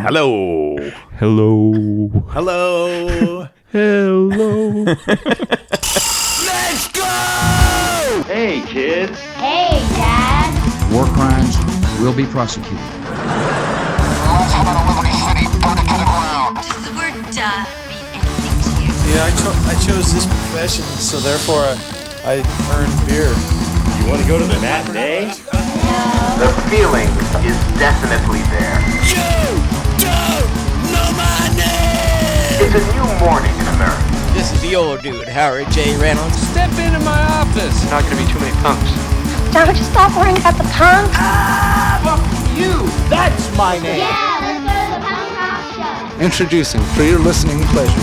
Hello. Hello. Hello. Hello. Let's go! Hey, kids. Hey, Dad. War crimes will be prosecuted. Does the word duh mean anything to you? Yeah, I chose this profession, so therefore I earn beer. You want to go to the matinee? The feeling is definitely there. You don't know my name! It's a new morning in America. This is the old dude, Howard J. Reynolds. Step into my office. Not gonna be too many punks. Don't you stop worrying about the punk? Fuck you! That's my name! Yeah, let's go to the punk rock show. Introducing, for your listening pleasure,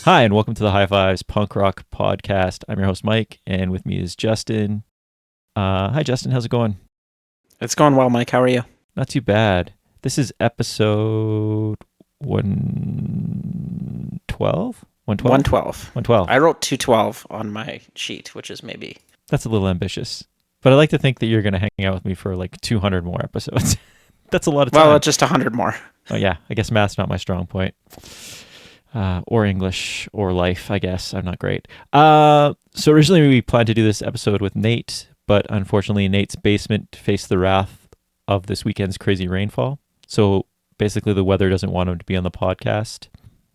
Hi, and welcome to the High Fives Punk Rock Podcast. I'm your host, Mike, and with me is Justin. Hi, Justin. How's it going? It's going well, Mike. How are you? Not too bad. This is episode 112? 112. 112. I wrote 212 on my sheet, which is maybe... That's a little ambitious. But I like to think that you're going to hang out with me for like 200 more episodes. That's a lot of time. Well, just 100 more. Oh, yeah. I guess math's not my strong point. Or English, or life, I guess. I'm not great. So originally we planned to do this episode with Nate, but unfortunately Nate's basement faced the wrath of this weekend's crazy rainfall. So basically the weather doesn't want him to be on the podcast.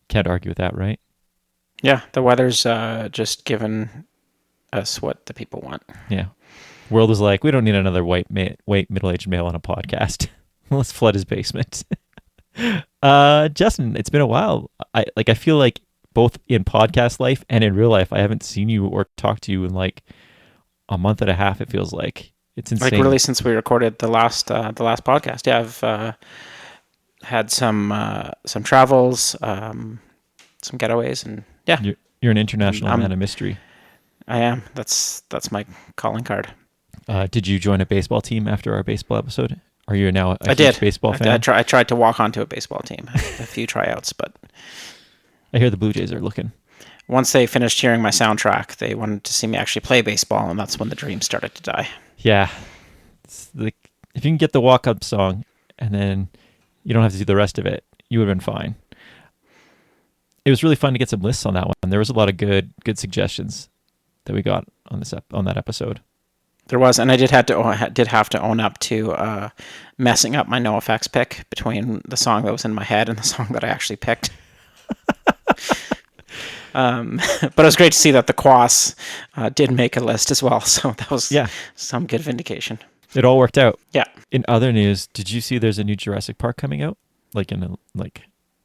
Can't argue with that, right? Yeah, the weather's just giving us what the people want. Yeah. World is like, we don't need another white middle-aged male on a podcast. Let's flood his basement. Justin, it's been a while. I feel like both in podcast life and in real life, I haven't seen you or talked to you in like a month and a half. It feels like it's insane. Like really since we recorded the last podcast. Yeah, I've had some travels, some getaways, and yeah. You're an international man of mystery. I am. That's my calling card. Did you join a baseball team after our baseball episode? Are you now a huge baseball fan? I tried to walk onto a baseball team, a few tryouts, but... I hear the Blue Jays are looking. Once they finished hearing my soundtrack, they wanted to see me actually play baseball, and that's when the dream started to die. Yeah. If you can get the walk-up song, and then you don't have to do the rest of it, you would have been fine. It was really fun to get some lists on that one. There was a lot of good suggestions that we got on that episode. There was, and I did have to own up to messing up my NoFX pick between the song that was in my head and the song that I actually picked. But it was great to see that the Quas did make a list as well, so that was some good vindication. It all worked out. Yeah. In other news, did you see there's a new Jurassic Park coming out? Like in a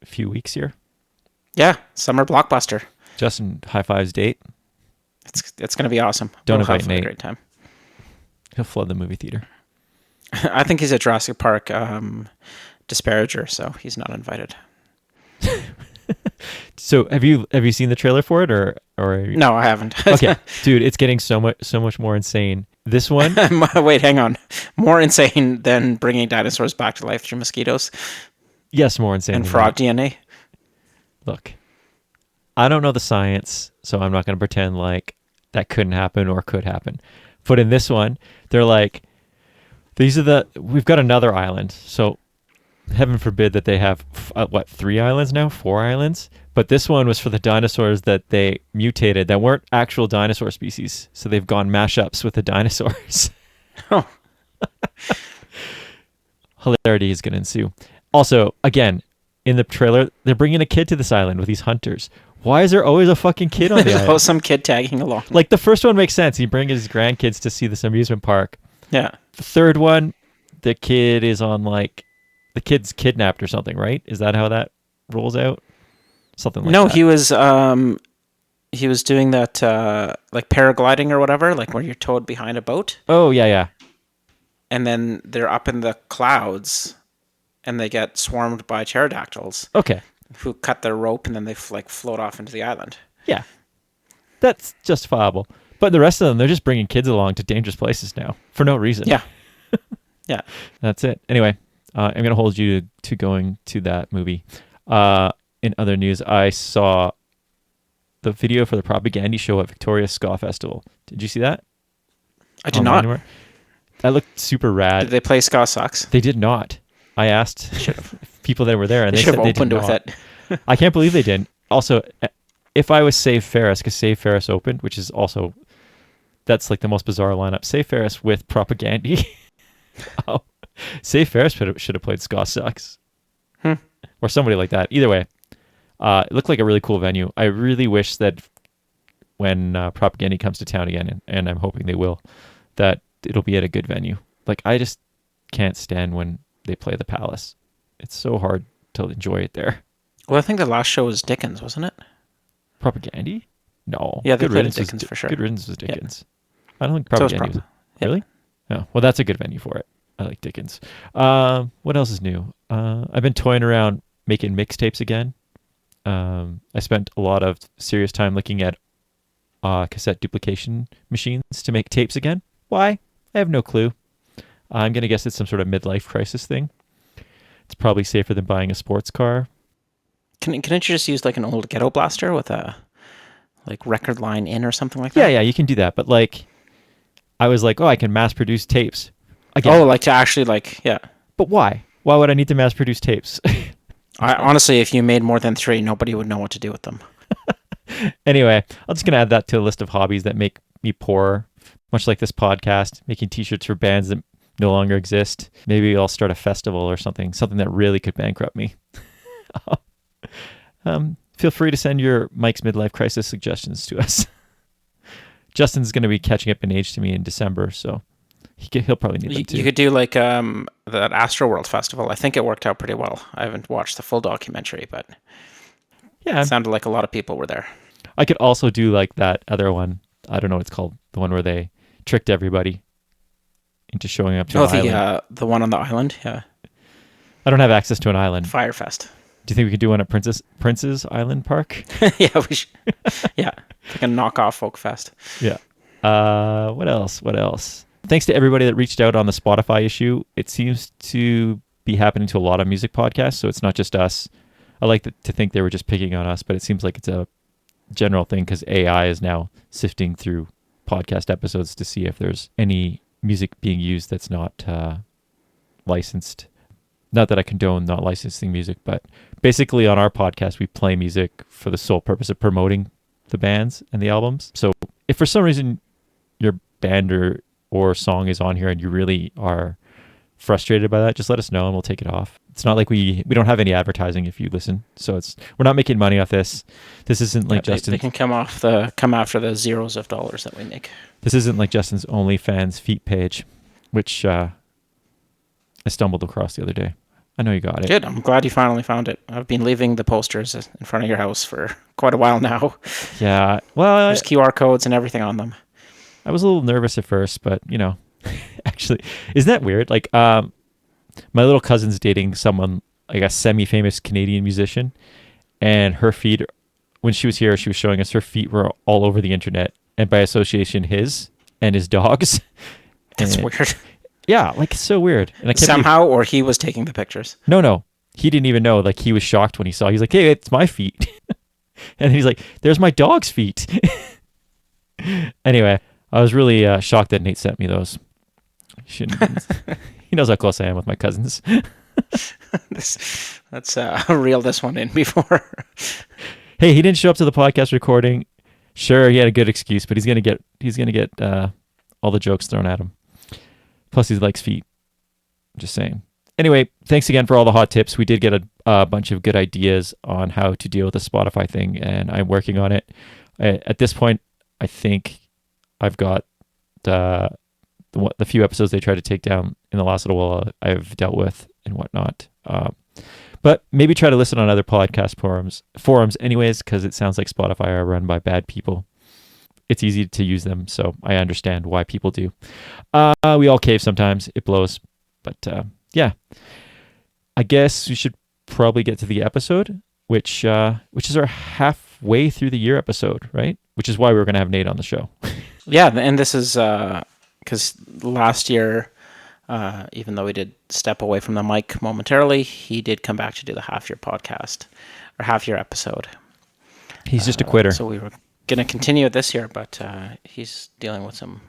few weeks here? Yeah, summer blockbuster. Justin, high fives date. It's going to be awesome. Don't invite Nate. A great time. He'll flood the movie theater. I think he's a Jurassic Park disparager, so he's not invited. So have you seen the trailer for it or No, I haven't. Okay, dude, it's getting so much more insane. This one. Wait, hang on. More insane than bringing dinosaurs back to life through mosquitoes. Yes, more insane. And frog DNA. Look, I don't know the science, so I'm not going to pretend like that couldn't happen or could happen. But in this one, they're like, we've got another island. So heaven forbid that they have, 3 islands now? 4 islands? But this one was for the dinosaurs that they mutated that weren't actual dinosaur species. So they've gone mashups with the dinosaurs. Oh. Hilarity is going to ensue. Also, again, in the trailer, they're bringing a kid to this island with these hunters. Why is there always a fucking kid on the island? Oh, some kid tagging along. Like the first one makes sense. He brings his grandkids to see this amusement park. Yeah. The third one, the kid is on the kid's kidnapped or something, right? Is that how that rolls out? Something like that. No, he was doing that like paragliding or whatever, like where you're towed behind a boat. Oh, yeah. And then they're up in the clouds and they get swarmed by pterodactyls. Okay. Who cut their rope and then they float off into the island. Yeah. That's justifiable. But the rest of them, they're just bringing kids along to dangerous places now for no reason. Yeah. Yeah. That's it. Anyway, I'm going to hold you to going to that movie. in other news, I saw the video for the Propaganda show at Victoria's Ska Festival. Did you see that? I did Online not. anywhere? That looked super rad. Did they play Ska Sucks? They did not. I asked people that were there, and They they should said have they did opened with not. it. I can't believe they didn't. Also, if I was Save Ferris, because Save Ferris opened, which is also, that's like the most bizarre lineup. Save Ferris with Propaganda. Oh, Save Ferris should have played Ska Sucks. Or somebody like that. Either way, it looked like a really cool venue. I really wish that when Propaganda comes to town again, and I'm hoping they will, that it'll be at a good venue. Like, I just can't stand when they play the Palace. It's so hard to enjoy it there. Well, I think the last show was Dickens, wasn't it? Propaganda? No. Yeah, they Good played Riddance Dickens was, for sure. Good Riddance was Yeah. Dickens. I don't think So was Propaganda was. Yeah. Really? Oh, well, that's a good venue for it. I like Dickens. What else is new? I've been toying around making mixtapes again. I spent a lot of serious time looking at cassette duplication machines to make tapes again. Why? I have no clue. I'm going to guess it's some sort of midlife crisis thing. It's probably safer than buying a sports car. Couldn't you just use like an old ghetto blaster with a like record line in or something like Yeah, that? yeah, you can do that. But like, I was like, oh, I can mass produce tapes. Again. Oh, like to actually like, yeah. But why? Why would I need to mass produce tapes? Honestly, if you made more than 3, nobody would know what to do with them. Anyway, I'm just going to add that to a list of hobbies that make me poor, much like this podcast, making t-shirts for bands that no longer exist. Maybe I'll start a festival or something that really could bankrupt me. Feel free to send your Mike's Midlife Crisis suggestions to us. Justin's going to be catching up in age to me in December, so he'll probably need them too. You could do like that Astroworld Festival. I think it worked out pretty well. I haven't watched the full documentary, but Yeah, it sounded like a lot of people were there. I could also do like that other one. I don't know what it's called. The one where they tricked everybody into showing up to an island. The one on the island, yeah. I don't have access to an island. Firefest. Do you think we could do one at Prince's Island Park? Yeah, we should. Yeah, like a knockoff folk fest. Yeah. What else? Thanks to everybody that reached out on the Spotify issue. It seems to be happening to a lot of music podcasts, so it's not just us. I like to think they were just picking on us, but it seems like it's a general thing because AI is now sifting through podcast episodes to see if there's any music being used that's not licensed. Not that I condone not licensing music, but basically on our podcast, we play music for the sole purpose of promoting the bands and the albums. So if for some reason your band or song is on here and you really are frustrated by that, just let us know and we'll take it off. It's not like we don't have any advertising if you listen. So we're not making money off this. This isn't like Justin. They can come after the zeros of dollars that we make. This isn't like Justin's OnlyFans feet page, which I stumbled across the other day. I know you got it. Good. I'm glad you finally found it. I've been leaving the posters in front of your house for quite a while now. Yeah. Well, there's QR codes and everything on them. I was a little nervous at first, but actually, isn't that weird? Like, my little cousin's dating someone like a semi-famous Canadian musician, and her feet, when she was here, she was showing us her feet were all over the internet, and by association, his and his dog's. That's weird. Yeah, like so weird. And I kept somehow, or he was taking the pictures. No, he didn't even know. Like he was shocked when he saw. He's like, "Hey, it's my feet," and he's like, "There's my dog's feet." Anyway, I was really shocked that Nate sent me those. He knows how close I am with my cousins. Let's reel this one in before. Hey, he didn't show up to the podcast recording. Sure, he had a good excuse, but he's gonna get all the jokes thrown at him. Plus, he likes feet. Just saying. Anyway, thanks again for all the hot tips. We did get a bunch of good ideas on how to deal with the Spotify thing, and I'm working on it. At this point, I think I've got the few episodes they tried to take down in the last little while I've dealt with and whatnot. But maybe try to listen on other podcast forums anyways, because it sounds like Spotify are run by bad people. It's easy to use them, so I understand why people do. We all cave sometimes. It blows. But yeah, I guess we should probably get to the episode, which is our halfway through the year episode, right? Which is why we were going to have Nate on the show. Yeah, and this is because last year, even though we did step away from the mic momentarily, he did come back to do the half-year podcast. our half-year episode. He's just a quitter. So we were going to continue it this year, but he's dealing with some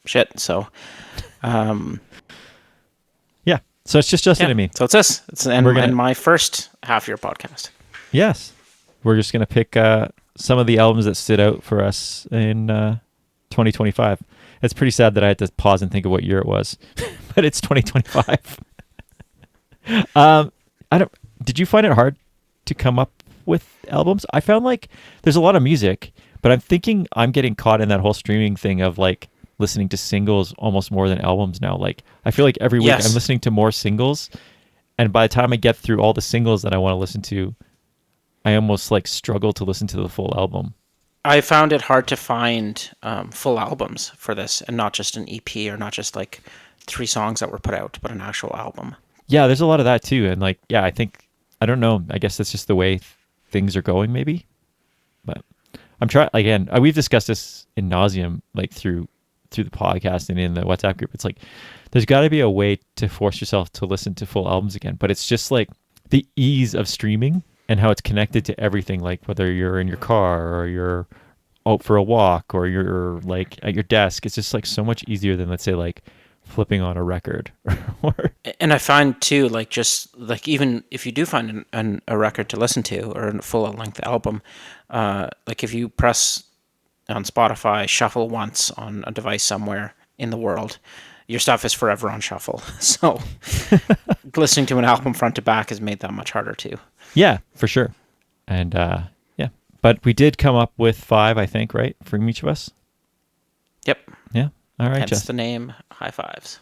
shit. So, Yeah. So it's just Justin and me. So it's this. And my first half-year podcast. Yes. We're just going to pick some of the albums that stood out for us in 2025. It's pretty sad that I had to pause and think of what year it was, but it's 2025. Did you find it hard to come up with albums? I found like there's a lot of music, but I'm thinking I'm getting caught in that whole streaming thing of like listening to singles almost more than albums now. Like I feel like every week I'm listening to more singles, and by the time I get through all the singles that I want to listen to, I almost like struggle to listen to the full album. I found it hard to find full albums for this, and not just an EP or not just like 3 songs that were put out, but an actual album. Yeah, there's a lot of that too. And like, yeah, I don't know. I guess that's just the way things are going maybe. But I'm trying, again, we've discussed this in nauseum, like through the podcast and in the WhatsApp group. It's like, there's got to be a way to force yourself to listen to full albums again. But it's just like the ease of streaming and how it's connected to everything, like whether you're in your car or you're out for a walk or you're like at your desk. It's just like so much easier than, let's say, like flipping on a record. And I find too, like just like even if you do find a record to listen to or a full length album, like if you press on Spotify shuffle once on a device somewhere in the world, your stuff is forever on shuffle. So listening to an album front to back has made that much harder too. Yeah, for sure. And yeah, but we did come up with 5, I think, right, from each of us. Yep. Yeah. All right, Hence Jess. the name High Fives.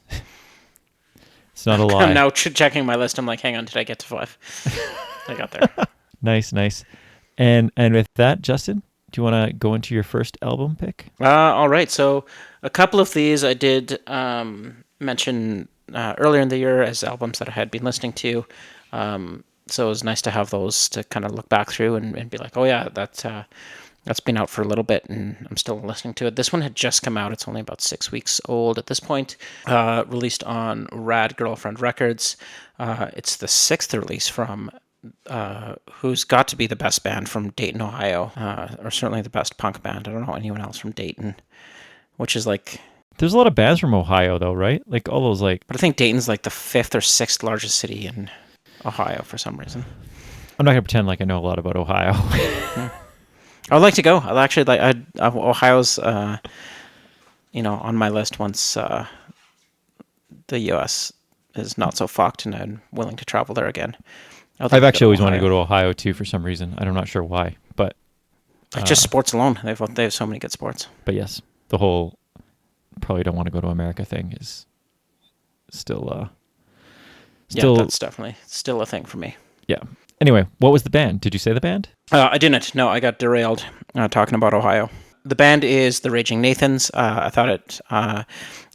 It's not a lie. I'm now checking my list. I'm like, hang on, did I get to 5? I got there. Nice. And with that, Justin, do you want to go into your first album pick? All right. So a couple of these I did mention earlier in the year as albums that I had been listening to. So it was nice to have those to kind of look back through and be like, oh yeah, that's been out for a little bit and I'm still listening to it. This one had just come out. It's only about 6 weeks old at this point. Released on Rad Girlfriend Records. It's the 6th release from who's got to be the best band from Dayton, Ohio, or certainly the best punk band. I don't know anyone else from Dayton, which is like... There's a lot of bands from Ohio though, right? Like all those like... But I think Dayton's like the 5th or 6th largest city in Ohio for some reason. I'm not going to pretend like I know a lot about Ohio. I'd like to go. I'd actually like. Ohio's, on my list once the U.S. is not so fucked and I'm willing to travel there again. I've actually always wanted to go to Ohio too for some reason. I'm not sure why, but just sports alone. They have so many good sports. But yes, the whole probably don't want to go to America thing is still. Yeah, that's definitely still a thing for me. Yeah. Anyway, what was the band? Did you say the band? I didn't. No, I got derailed talking about Ohio. The band is the Raging Nathans. I thought it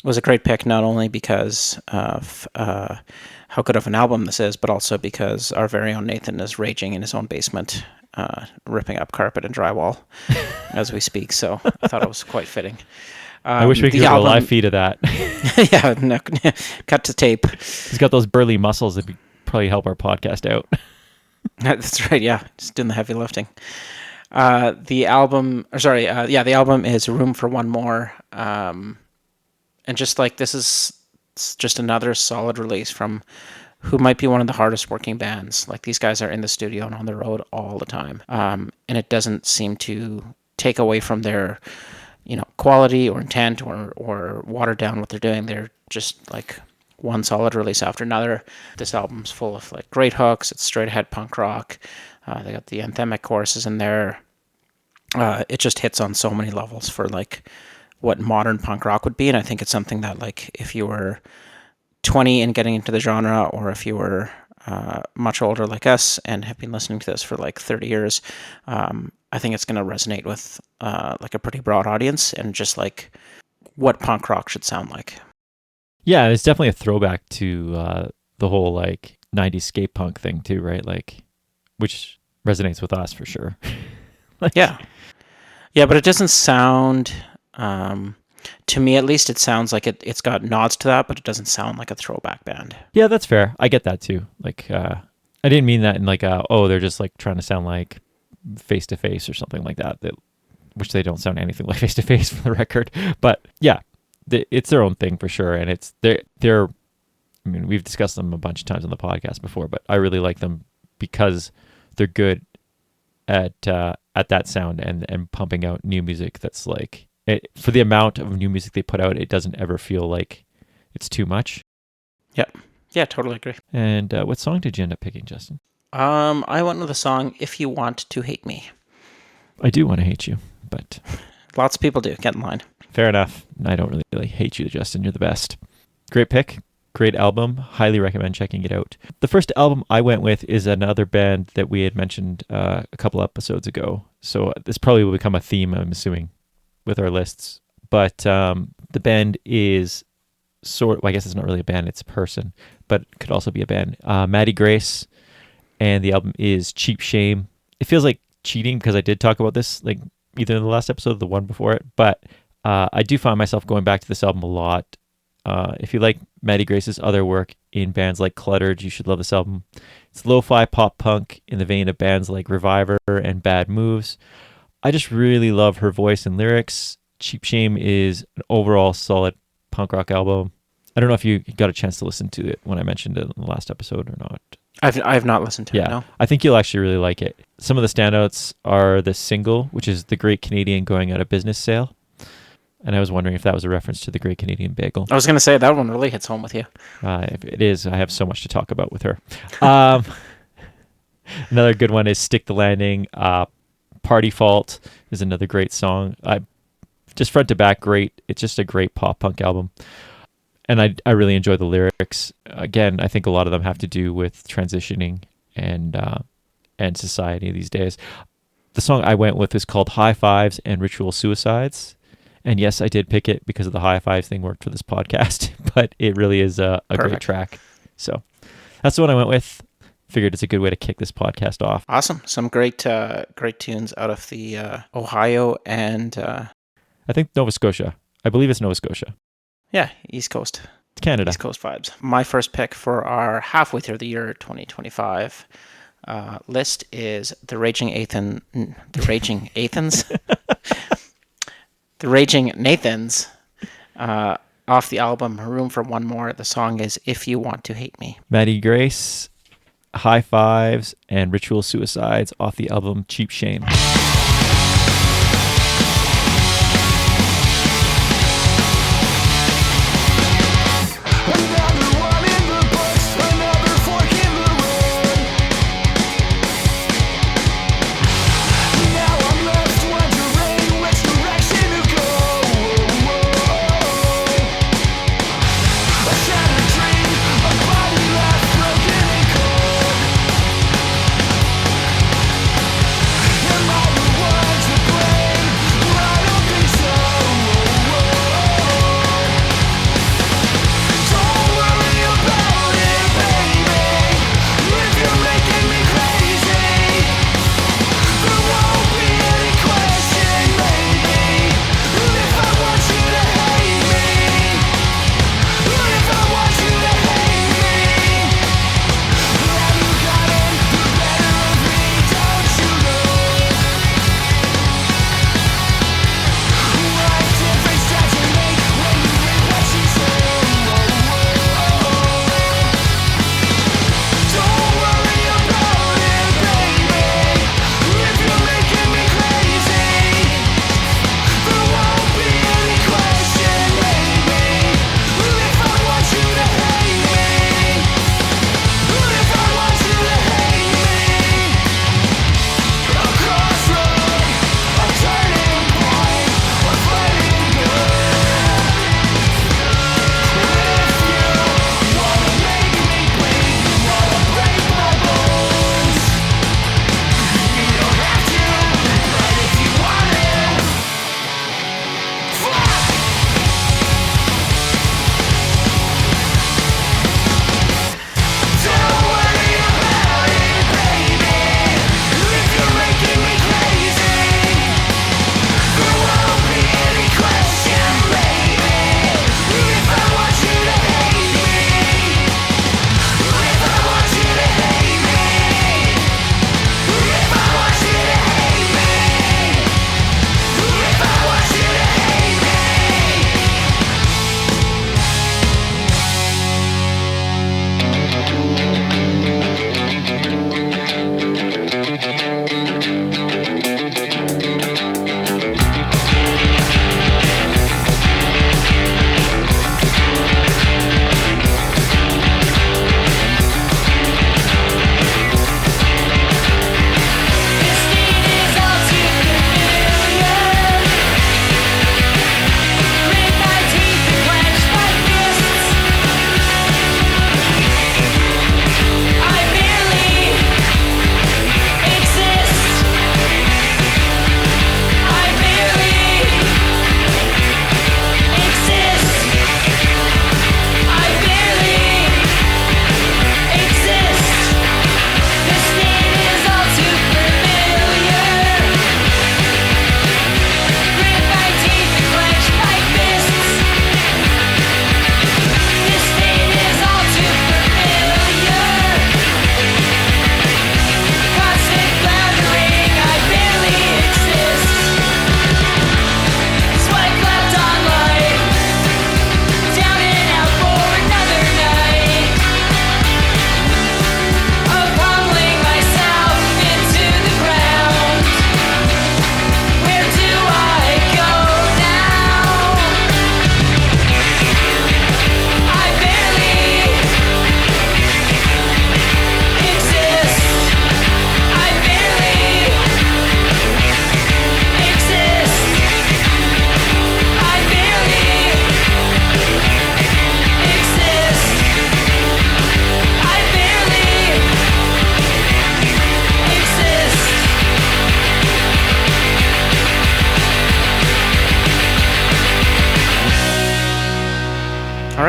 was a great pick, not only because of how good of an album this is, but also because our very own Nathan is raging in his own basement, ripping up carpet and drywall as we speak. So I thought it was quite fitting. I wish we could get a live feed of that. Yeah, no, cut to tape. He's got those burly muscles that would probably help our podcast out. That's right. Yeah, just doing the heavy lifting. The album is Room for One More, and just like this is just another solid release from who might be one of the hardest working bands. Like these guys are in the studio and on the road all the time, and it doesn't seem to take away from their, quality or intent or water down what they're doing. They're just like one solid release after another. This album's full of like great hooks. It's straight ahead punk rock. They got the anthemic choruses in there. It just hits on so many levels for like what modern punk rock would be. And I think it's something that like if you were 20 and getting into the genre, or if you were much older like us and have been listening to this for like 30 years, I think it's going to resonate with like a pretty broad audience and just like what punk rock should sound like. Yeah, it's definitely a throwback to the whole like 90s skate punk thing too, right? Like, which resonates with us for sure. Yeah, but it doesn't sound, to me at least, it sounds like it's got nods to that, but it doesn't sound like a throwback band. Yeah, that's fair. I get that too. Like, I didn't mean that in like they're just like trying to sound like Face to Face or something like that, which they don't sound anything like Face to Face for the record. But yeah, it's their own thing for sure, and it's they're. I mean, we've discussed them a bunch of times on the podcast before, but I really like them because they're good at that sound and pumping out new music that's like for the amount of new music they put out, it doesn't ever feel like it's too much. Yeah, totally agree. And what song did you end up picking, Justin? I went with the song "If You Want to Hate Me." I do want to hate you, but Lots of people do. Get in line. fair enough. I don't really hate you, Justin. You're the best. Great pick. Great album. Highly recommend checking it out. The first album I went with is another band that we had mentioned a couple episodes ago. So this probably will become a theme, I'm assuming, with our lists. But the band is I guess it's not really a band, it's a person, but it could also be a band. Maddie Grace, and the album is Cheap Shame. It feels like cheating because I did talk about this like either in the last episode or the one before it, but I do find myself going back to this album a lot. If you like Maddie Grace's other work in bands like Cluttered, you should love this album. It's lo-fi pop punk in the vein of bands like Reviver and Bad Moves. I just really love her voice and lyrics. Cheap Shame is an overall solid punk rock album. I don't know if you got a chance to listen to it when I mentioned it in the last episode or not. I've not listened to it. No. I think you'll actually really like it. Some of the standouts are the single, which is The Great Canadian Going Out of Business Sale. And I was wondering if that was a reference to the Great Canadian Bagel. I was going to say that one really hits home with you. If it is, I have so much to talk about with her. Another good one is Stick the Landing. Party Fault is another great song. Just front to back, great. It's just a great pop punk album. And I really enjoy the lyrics. Again, I think a lot of them have to do with transitioning and society these days. The song I went with is called High Fives and Ritual Suicides. And yes, I did pick it because of the high fives thing worked for this podcast, but it really is a great track. So that's the one I went with. Figured it's a good way to kick this podcast off. Awesome. Some great tunes out of the Ohio and... I think Nova Scotia. I believe it's Nova Scotia. Yeah, East Coast. It's Canada. East Coast vibes. My first pick for our halfway through the year 2025 list is The Raging Athens. The Raging Nathans, off the album Room for One More. The song is If You Want to Hate Me. Maddie Grace, High Fives, and Ritual Suicides off the album Cheap Shame. Am I the one?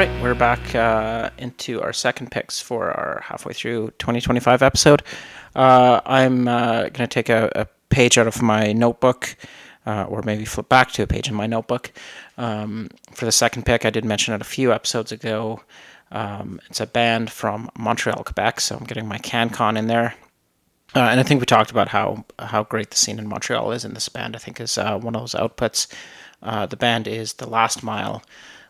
right, we're back into our second picks for our halfway through 2025 episode. I'm going to take a page out of my notebook, or maybe flip back to a page in my notebook. For the second pick, I did mention it a few episodes ago. It's a band from Montreal, Quebec, so I'm getting my CanCon in there. And I think we talked about how great the scene in Montreal is, and this band, I think, is one of those outputs. The band is The Last Mile,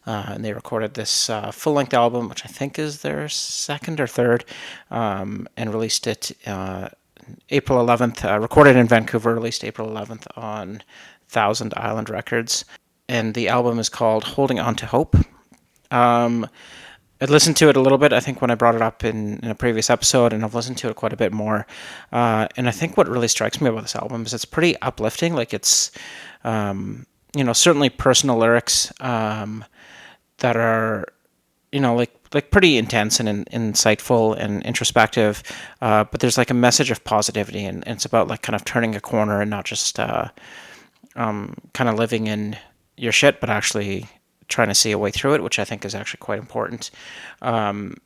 and they recorded this full-length album, which I think is their second or third, and released it April 11th, recorded in Vancouver, released April 11th on Thousand Island Records. And the album is called Holding On to Hope. I'd listened to it a little bit, I think, when I brought it up in a previous episode, and I've listened to it quite a bit more. And I think what really strikes me about this album is it's pretty uplifting. Like, it's, certainly personal lyrics that are, like pretty intense and insightful and introspective. But there's like a message of positivity, and it's about like kind of turning a corner and not just kind of living in your shit, but actually trying to see a way through it, which I think is actually quite important. And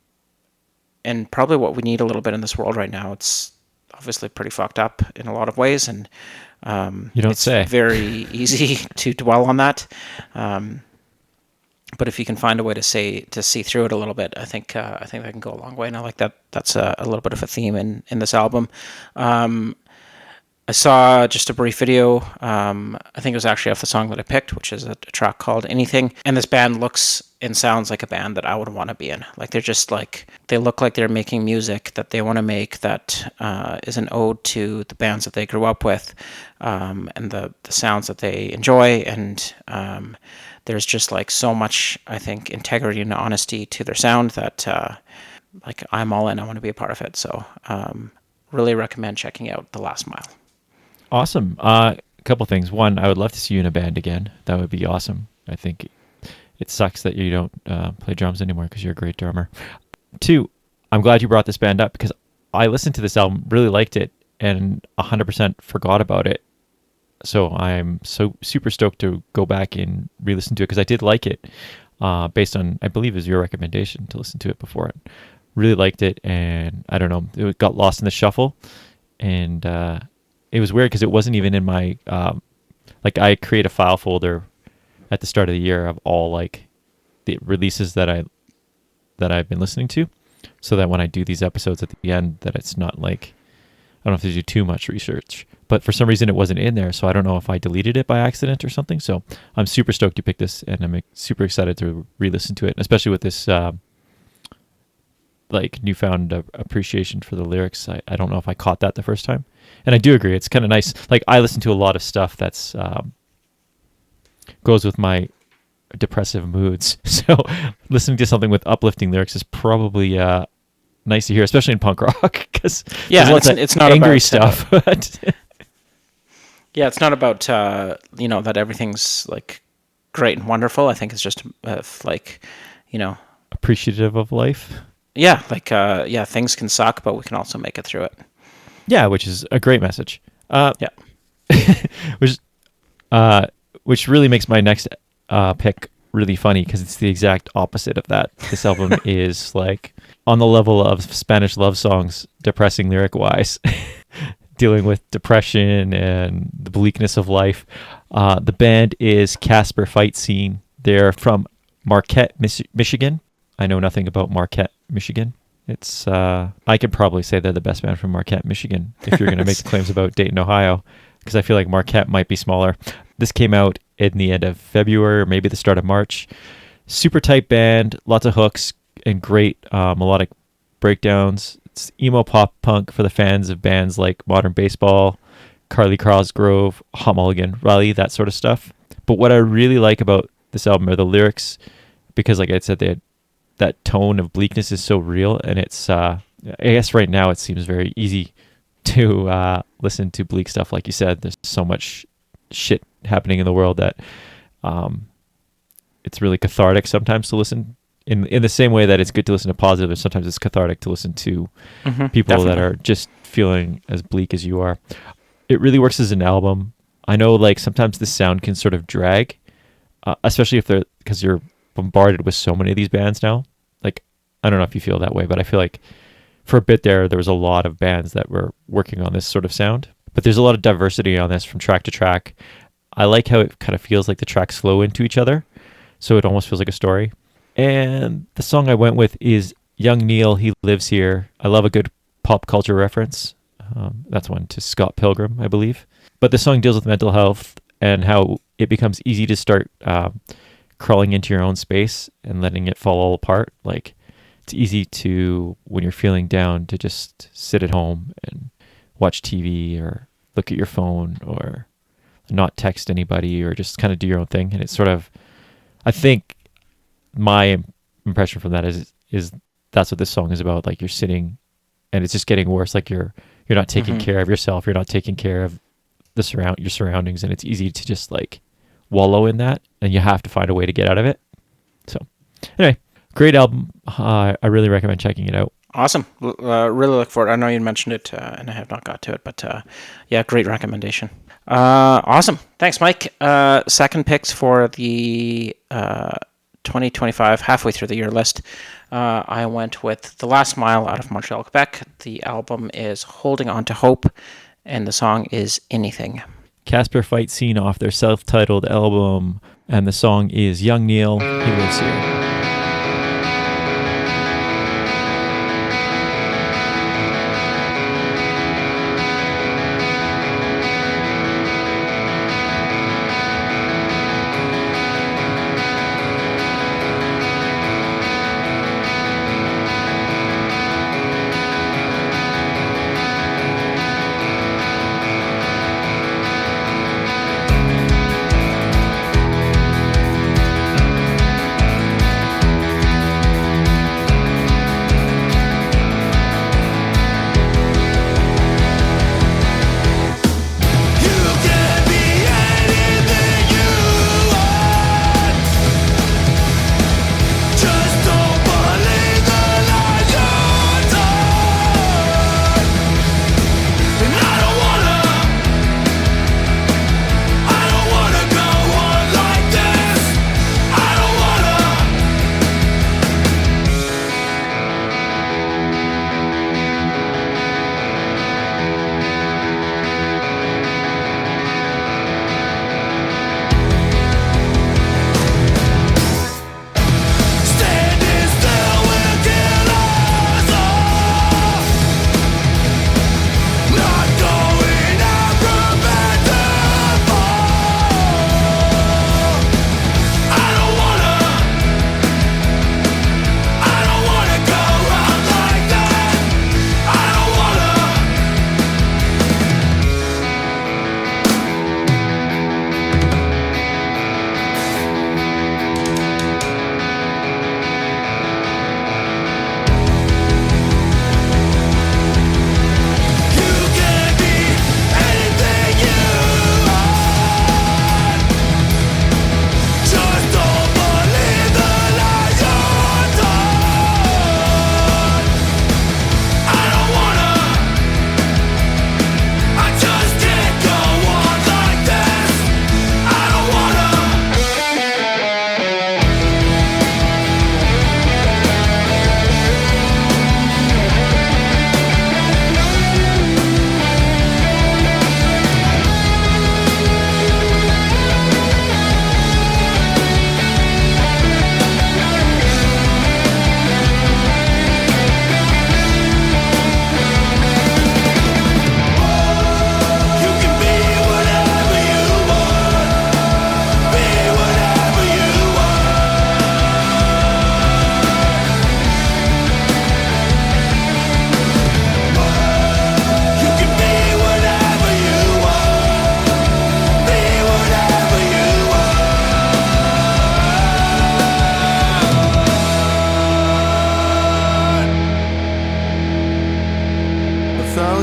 probably what we need a little bit in this world right now. It's obviously pretty fucked up in a lot of ways, and You don't it's say. very easy to dwell on that. But if you can find a way to see through it a little bit, I think that can go a long way. And I like that. That's a little bit of a theme in this album. I saw just a brief video. I think it was actually off the song that I picked, which is a track called Anything. And this band looks and sounds like a band that I would want to be in. Like, they're just like, they look like they're making music that they want to make that is an ode to the bands that they grew up with, and the sounds that they enjoy. And there's just like so much, I think, integrity and honesty to their sound that like, I'm all in. I want to be a part of it. So really recommend checking out The Last Mile. Awesome. A couple things. One, I would love to see you in a band again. That would be awesome. I think it sucks that you don't play drums anymore because you're a great drummer. Two, I'm glad you brought this band up because I listened to this album, really liked it, and 100% forgot about it. So I'm so super stoked to go back and re-listen to it because I did like it based on, I believe it was your recommendation to listen to it before it. Really liked it, and I don't know, it got lost in the shuffle, and it was weird because it wasn't even in my like, I create a file folder at the start of the year of all like the releases that I've been listening to, so that when I do these episodes at the end, that it's not like, I don't have to do too much research. But for some reason it wasn't in there, so I don't know if I deleted it by accident or something. So I'm super stoked you picked this, and I'm super excited to re-listen to it, especially with this like newfound appreciation for the lyrics. I don't know if I caught that the first time. And I do agree, it's kind of nice. Like, I listen to a lot of stuff that's goes with my depressive moods. So listening to something with uplifting lyrics is probably nice to hear, especially in punk rock, because it's not angry about, stuff. Yeah, it's not about that everything's like great and wonderful. I think it's just like, appreciative of life. Yeah, like things can suck, but we can also make it through it. Yeah, which is a great message. Yeah. Which really makes my next pick really funny because it's the exact opposite of that. This album is like on the level of Spanish love songs, depressing lyric-wise, dealing with depression and the bleakness of life. The band is Casper Fight Scene. They're from Marquette, Michigan. I know nothing about Marquette, Michigan. It's I could probably say they're the best band from Marquette, Michigan, if you're going to make claims about Dayton, Ohio, because I feel like Marquette might be smaller. This came out in the end of February or maybe the start of March. Super tight band, lots of hooks and great melodic breakdowns. It's emo pop punk for the fans of bands like Modern Baseball, Carly Cosgrove, Hot Mulligan, Raleigh, that sort of stuff. But what I really like about this album are the lyrics, because like I said, they had that tone of bleakness is so real, and it's I guess right now it seems very easy to listen to bleak stuff. Like you said, there's so much shit happening in the world that it's really cathartic sometimes to listen in the same way that it's good to listen to positive, and sometimes it's cathartic to listen to people definitely. that are just feeling as bleak as you are. It really works as an album. I know like sometimes the sound can sort of drag, especially if because you're bombarded with so many of these bands now. Like, I don't know if you feel that way, but I feel like for a bit there was a lot of bands that were working on this sort of sound. But there's a lot of diversity on this from track to track. I like how it kind of feels like the tracks flow into each other, so it almost feels like a story. And the song I went with is Young Neil, He Lives Here. I love a good pop culture reference. That's one to Scott Pilgrim, I believe. But the song deals with mental health and how it becomes easy to start crawling into your own space and letting it fall all apart. Like, it's easy to, when you're feeling down, to just sit at home and watch TV or look at your phone or not text anybody or just kind of do your own thing. And it's sort of, I think my impression from that is that's what this song is about. Like, you're sitting and it's just getting worse. Like, you're not taking care of yourself. You're not taking care of your surroundings, and it's easy to just like wallow in that, and you have to find a way to get out of it. So anyway, great album. I really recommend checking it out. Awesome. Really look forward. I know you mentioned it, and I have not got to it, but yeah, great recommendation. Awesome. Thanks, Mike. Second picks for the 2025 halfway through the year list. I went with The Last Mile out of Montreal, Quebec. The album is Holding On to Hope, and the song is Anything. Casper Fight Scene off their self-titled album, and the song is Young Neil, He Lives Here.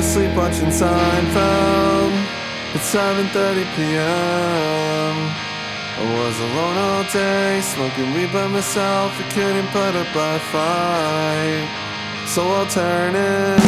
Sleep watching Seinfeld at 7:30 p.m. I was alone all day, smoking weed by myself. I couldn't put up a fight, so I'll turn in.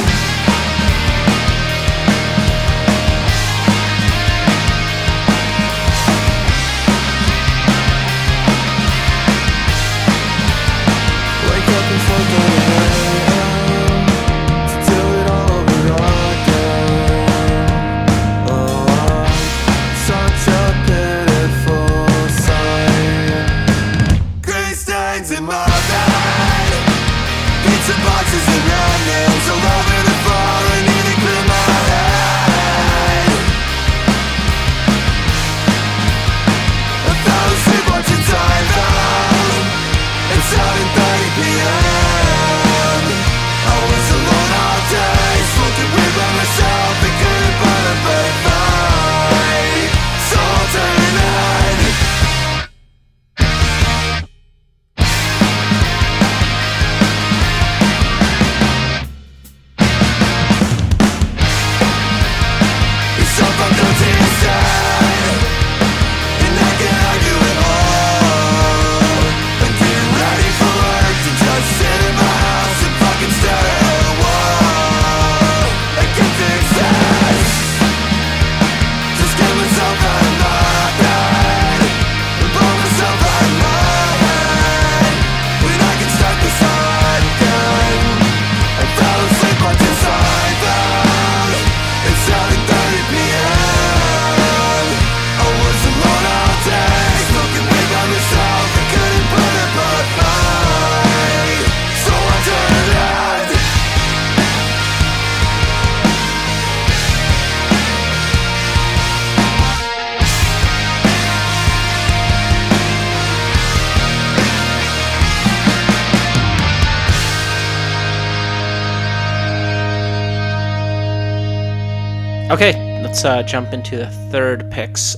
Okay, let's jump into the third picks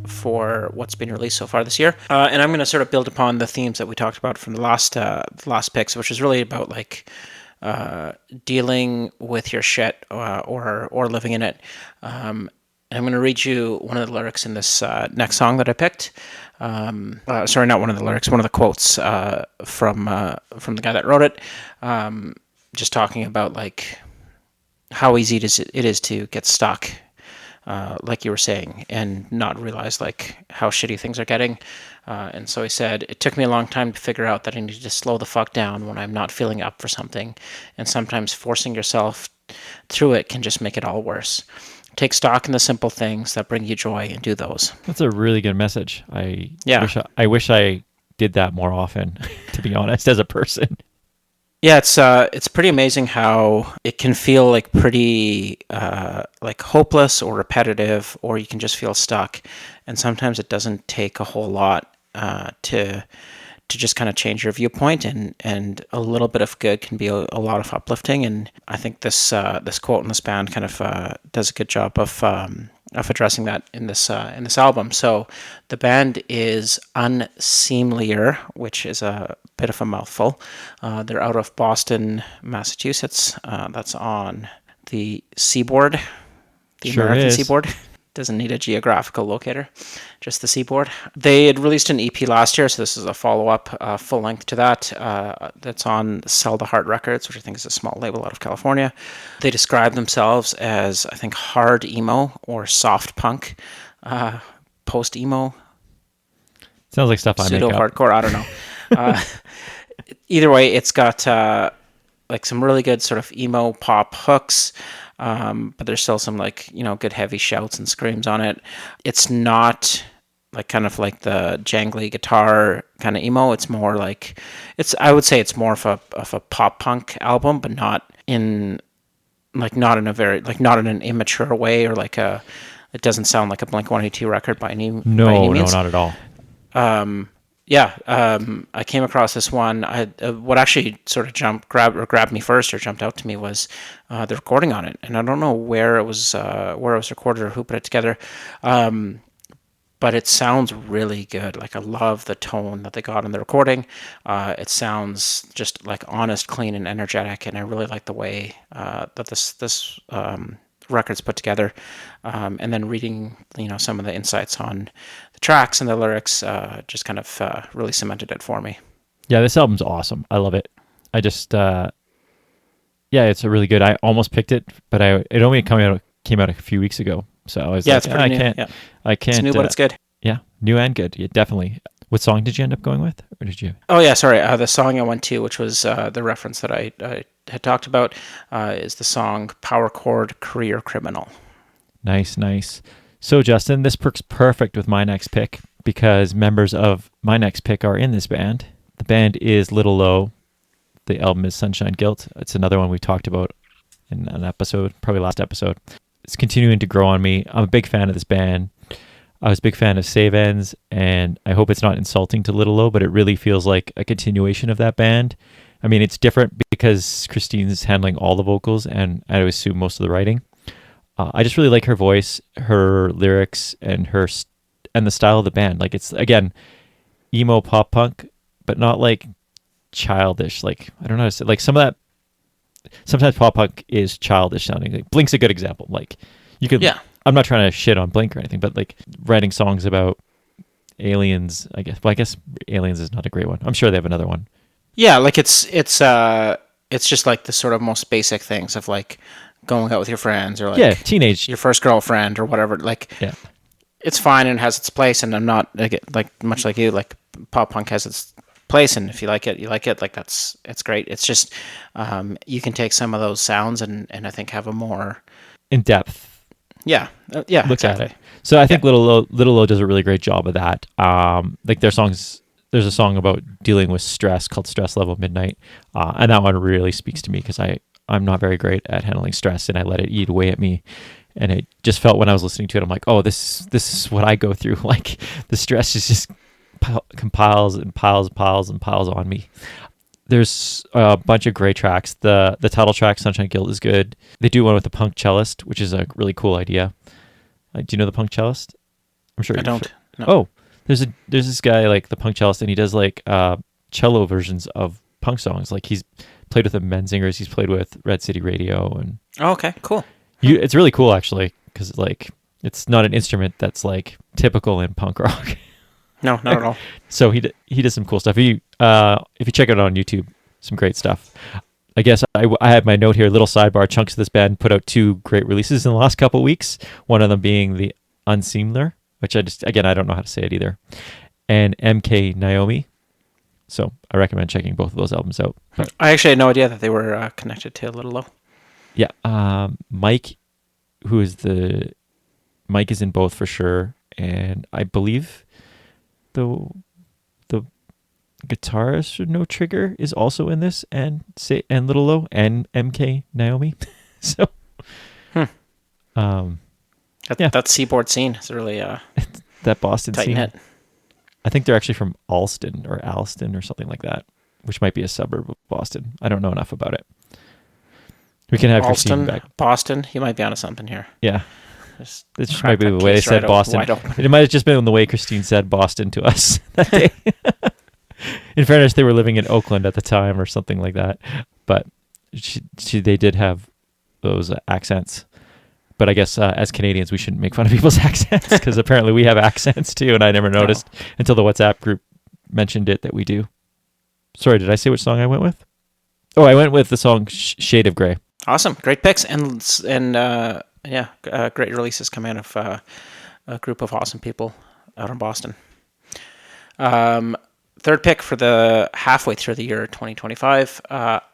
for what's been released so far this year, and I'm going to sort of build upon the themes that we talked about from the last picks, which is really about like dealing with your shit or living in it. And I'm going to read you one of the lyrics in this next song that I picked. Sorry, not one of the lyrics, one of the quotes from the guy that wrote it. Just talking about like how easy it is to get stuck, like you were saying, and not realize like how shitty things are getting. And so he said, it took me a long time to figure out that I need to slow the fuck down when I'm not feeling up for something. And sometimes forcing yourself through it can just make it all worse. Take stock in the simple things that bring you joy and do those. That's a really good message. I wish I did that more often, to be honest, as a person. Yeah, it's pretty amazing how it can feel like pretty like hopeless or repetitive, or you can just feel stuck. And sometimes it doesn't take a whole lot to just kind of change your viewpoint, and a little bit of good can be a lot of uplifting. And I think this quote in this band kind of does a good job of addressing that in this album. So the band is Unseemlier, which is a bit of a mouthful. They're out of Boston, Massachusetts. That's on the seaboard, the Sure American is. seaboard. Doesn't need a geographical locator, just the seaboard. They had released an EP last year, so this is a follow-up, full length to that. That's on Sell the Heart Records, which I think is a small label out of California. They describe themselves as, I think, hard emo or soft punk, post emo, Sounds like stuff I make pseudo up. hardcore. I don't know. Either way, it's got like some really good sort of emo pop hooks. But there's still some like, good heavy shouts and screams on it. It's not like kind of like the jangly guitar kind of emo. It's more like I would say it's more of a pop punk album, but not in a very like not in an immature way, or like it doesn't sound like a Blink-182 record by any means. No, not at all. I came across this one. What actually sort of grabbed me first, or jumped out to me, was the recording on it, and I don't know where it was recorded or who put it together, but it sounds really good. Like, I love the tone that they got in the recording. It sounds just like honest, clean, and energetic, and I really like the way that this record's put together. And then reading, some of the insights on the tracks and the lyrics just kind of really cemented it for me. Yeah, this album's awesome. I love it. I just, it's a really good. I almost picked it, but it only came out a few weeks ago. So I was it's pretty new. I can't. It's new, but it's good. Yeah, new and good. Yeah, definitely. What song did you end up going with, or did you? Oh yeah, sorry. The song I went to, which was the reference that I had talked about, is the song "Power Chord Career Criminal." Nice. So Justin, this works perfect with my next pick because members of my next pick are in this band. The band is Little Low. The album is Sunshine Guilt. It's another one we talked about in an episode, probably last episode. It's continuing to grow on me. I'm a big fan of this band. I was a big fan of Save Ends, and I hope it's not insulting to Little Low, but it really feels like a continuation of that band. I mean, it's different because Christine's handling all the vocals, and I would assume most of the writing. I just really like her voice, her lyrics, and the style of the band. Like, it's, again, emo pop punk, but not like childish. Like, I don't know how to say, like, some of that. Sometimes pop punk is childish sounding. Like, Blink's a good example. Like, you could. Yeah. I'm not trying to shit on Blink or anything, but like writing songs about aliens, I guess. Well, I guess aliens is not a great one. I'm sure they have another one. Yeah, like it's just like the sort of most basic things of like going out with your friends, or like teenage, your first girlfriend or whatever. Like, it's fine and has its place. And I'm not like much like you. Like, pop punk has its place, and if you like it, you like it. Like, it's great. It's just you can take some of those sounds and I think have a more in depth. Yeah, Look exactly. at it. So I think Little Low does a really great job of that. Like, their songs, there's a song about dealing with stress called Stress Level Midnight, and that one really speaks to me because I'm not very great at handling stress, and I let it eat away at me. And it just felt, when I was listening to it, I'm like, oh, this is what I go through. Like, the stress is just compiles and piles on me. there's a bunch of great tracks. The title track, Sunshine Guilt, is good. They do one with the punk cellist, which is a really cool idea. Do you know the punk cellist? I'm sure I you're don't. No. Oh, there's this guy, like the punk cellist, and he does like cello versions of punk songs. Like he's played with the Menzingers, he's played with Red City Radio, and Oh, okay, cool. it's really cool actually, because like it's not an instrument that's like typical in punk rock. No, not at all. So he does some cool stuff. If you check it out on YouTube, some great stuff. I guess I had my note here, little sidebar. Chunks of this band put out 2 great releases in the last couple of weeks. One of them being the Unseemler, which I don't know how to say it either, and MK Naomi. So I recommend checking both of those albums out. But I actually had no idea that they were connected to Little Low. yeah, Mike, Mike is in both for sure, and I believe the guitarist for No Trigger is also in this, and Little Low and MK Naomi. So, That Seaboard scene is really that Boston tight scene. knit. I think they're actually from Alston or something like that, which might be a suburb of Boston. I don't know enough about it. We can have Christine Alston, back. Boston. You might be onto something here. Yeah. Just It just crack might be that the way they case said right Boston. wide open. It might have just been the way Christine said Boston to us that day. In fairness, they were living in Oakland at the time or something like that. But they did have those accents. But I guess as Canadians, we shouldn't make fun of people's accents, because apparently we have accents too, and I never noticed until the WhatsApp group mentioned it that we do. Sorry, did I say which song I went with? Oh, I went with the song Shade of Grey. Awesome, great picks, and great releases coming out of a group of awesome people out in Boston. Third pick for the halfway through the year 2025,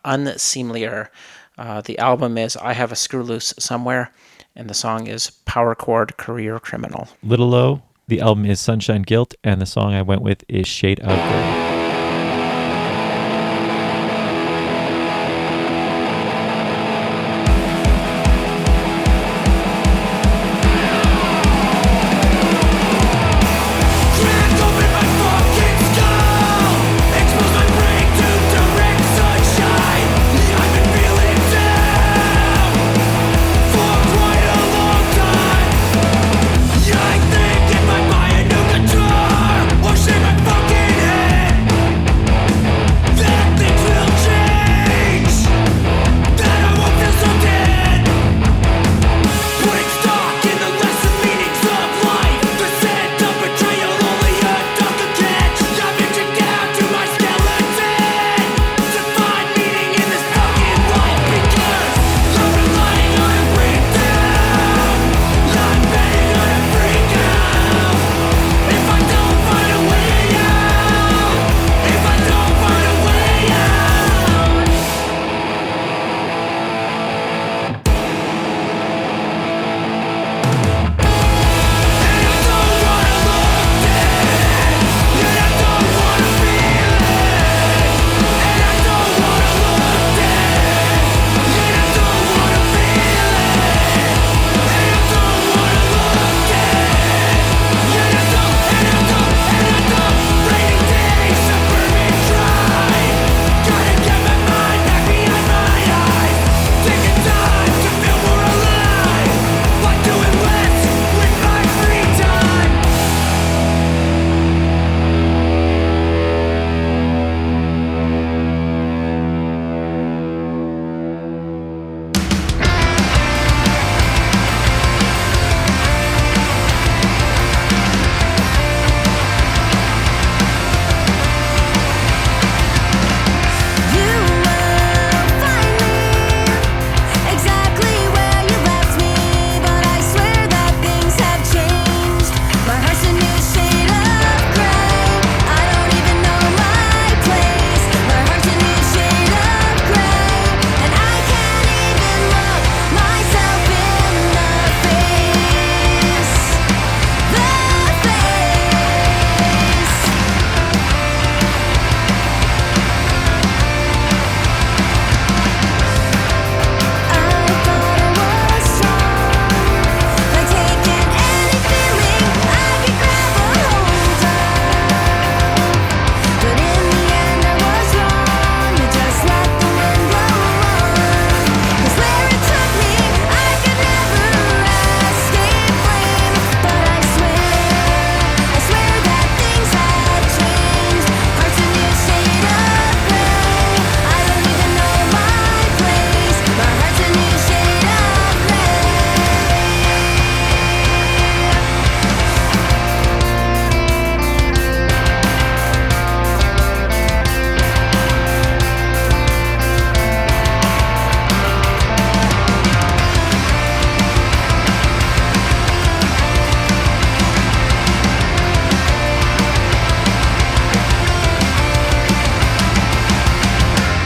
Unseemlier. The album is I Have a Screw Loose Somewhere, and the song is Power Chord Career Criminal. Little Low, the album is Sunshine Guilt, and the song I went with is Shade of Grey. Or shave my fucking head.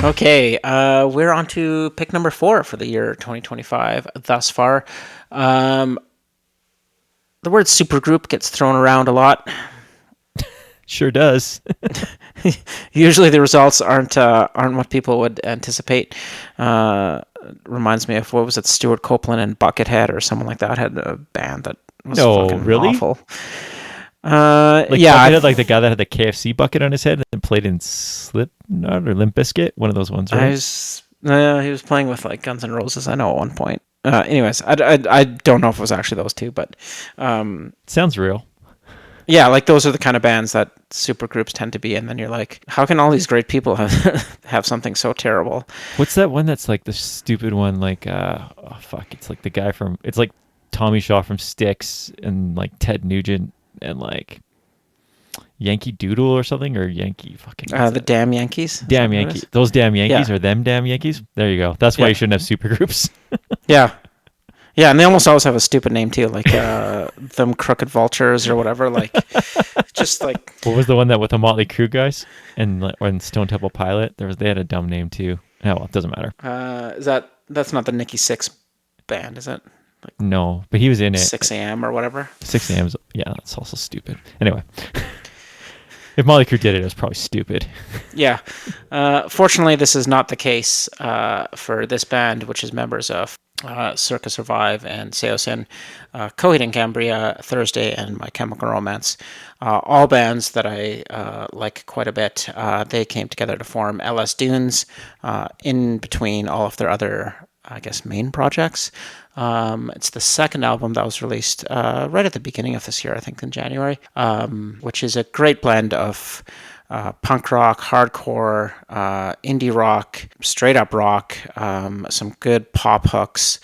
Okay, we're on to pick number 4 for the year 2025 thus far. The word supergroup gets thrown around a lot. Sure does. Usually the results aren't what people would anticipate. Reminds me of, what was it, Stuart Copeland and Buckethead or someone like that had a band that was fucking really? awful. Like yeah, Buckethead, like the guy that had the KFC bucket on his head and played in Slipknot or Limp Bizkit, one of those ones, right? he was playing with like Guns N' Roses, I know, at one point. Anyways, I don't know if it was actually those two, but sounds real. Yeah, like those are the kind of bands that supergroups tend to be, and then you're like, how can all these great people have something so terrible? What's that one that's like the stupid one? Like, it's like the guy from, it's like Tommy Shaw from Styx and like Ted Nugent and like Yankee Doodle or something, or Yankee fucking. The Damn Yankees. Damn Yankees. Those Damn Yankees Yeah. or them Damn Yankees. There you go. That's why you shouldn't have supergroups. Yeah. Yeah, and they almost always have a stupid name too, like them Crooked Vultures or whatever. Like, just like. What was the one that with the Motley Crue guys and Stone Temple Pilot? They had a dumb name too. Oh, well, it doesn't matter. That's not the Nikki Sixx band, is it? Like, no, but he was in it. 6 a.m. or whatever. 6 a.m. Yeah, that's also stupid. Anyway, if Motley Crue did it, it was probably stupid. Yeah. Fortunately, this is not the case for this band, which is members of Circa Survive and Seosin, Coheed and Cambria, Thursday, and My Chemical Romance. All bands that I like quite a bit. They came together to form LS Dunes in between all of their other, I guess, main projects. It's the second album that was released right at the beginning of this year, I think in January, which is a great blend of punk rock, hardcore, indie rock, straight up rock, some good pop hooks,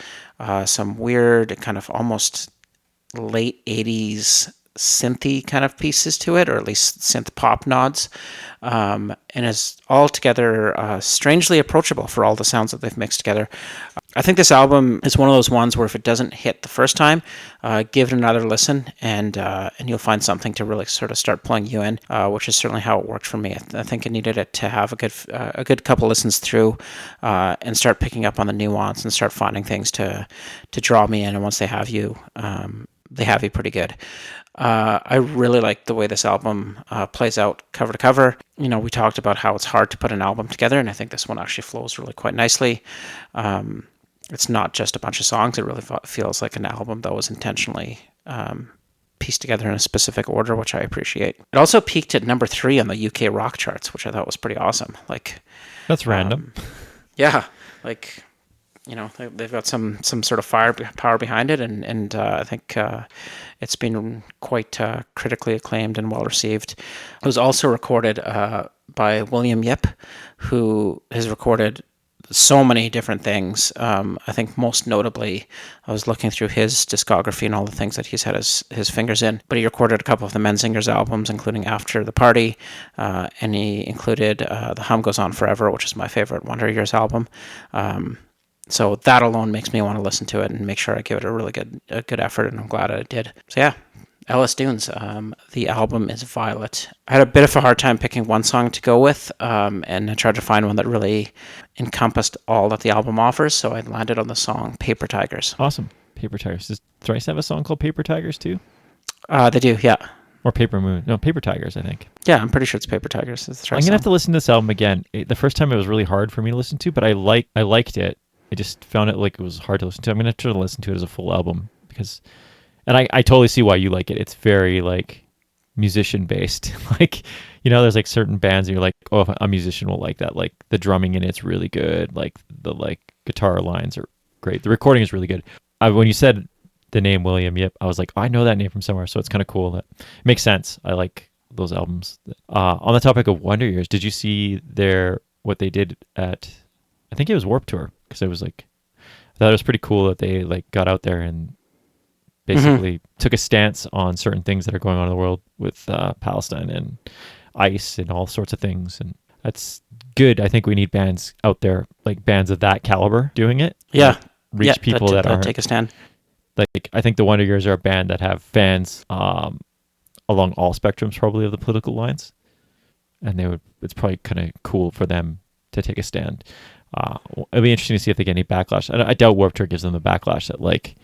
some weird kind of almost late 80s synthy kind of pieces to it, or at least synth pop nods, and is altogether strangely approachable for all the sounds that they've mixed together. I think this album is one of those ones where if it doesn't hit the first time, give it another listen, and you'll find something to really sort of start pulling you in, which is certainly how it worked for me. I think I needed it to have a good couple listens through, and start picking up on the nuance and start finding things to draw me in. And once they have you pretty good. I really like the way this album plays out cover to cover. You know, we talked about how it's hard to put an album together, and I think this one actually flows really quite nicely. It's not just a bunch of songs. It really feels like an album that was intentionally pieced together in a specific order, which I appreciate. It also peaked at number 3 on the UK rock charts, which I thought was pretty awesome. Like, that's random. Yeah, like, you know, they've got some sort of power behind it, and I think it's been quite critically acclaimed and well received. It was also recorded by William Yip, who has recorded so many different things. I think most notably, I was looking through his discography and all the things that he's had his fingers in, but he recorded a couple of the Menzingers albums, including After the Party, and he included The Hum Goes On Forever, which is my favorite Wonder Years album. So that alone makes me want to listen to it and make sure I give it a really good effort, and I'm glad I did. So yeah, LS Dunes. The album is Violet. I had a bit of a hard time picking one song to go with, and I tried to find one that really encompassed all that the album offers, so I landed on the song Paper Tigers. Awesome. Paper Tigers. Does Thrice have a song called Paper Tigers too? They do, yeah. Or Paper Moon. No, Paper Tigers, I think. Yeah, I'm pretty sure it's Paper Tigers. It's I'm going to have to listen to this album again. The first time it was really hard for me to listen to, but I liked it. I just found it like it was hard to listen to. I'm going to try to listen to it as a full album because, and I totally see why you like it. It's very like musician based. Like, you know, there's like certain bands and you're like, oh, a musician will like that. Like the drumming in it's really good. Like the guitar lines are great. The recording is really good. When you said the name William Yip, I was like, oh, I know that name from somewhere. So it's kind of cool. That it makes sense. I like those albums. On the topic of Wonder Years, did you see what they did at, I think it was Warped Tour? Because it was like, I thought it was pretty cool that they like got out there and basically took a stance on certain things that are going on in the world with Palestine and ICE and all sorts of things, and that's good. I think we need bands out there, like bands of that caliber, doing it. Yeah, reach people that aren't take a stand. Like I think the Wonder Years are a band that have fans along all spectrums, probably of the political lines, and it's probably kind of cool for them to take a stand. It'll be interesting to see if they get any backlash. I doubt Warped Tour gives them the backlash that, like,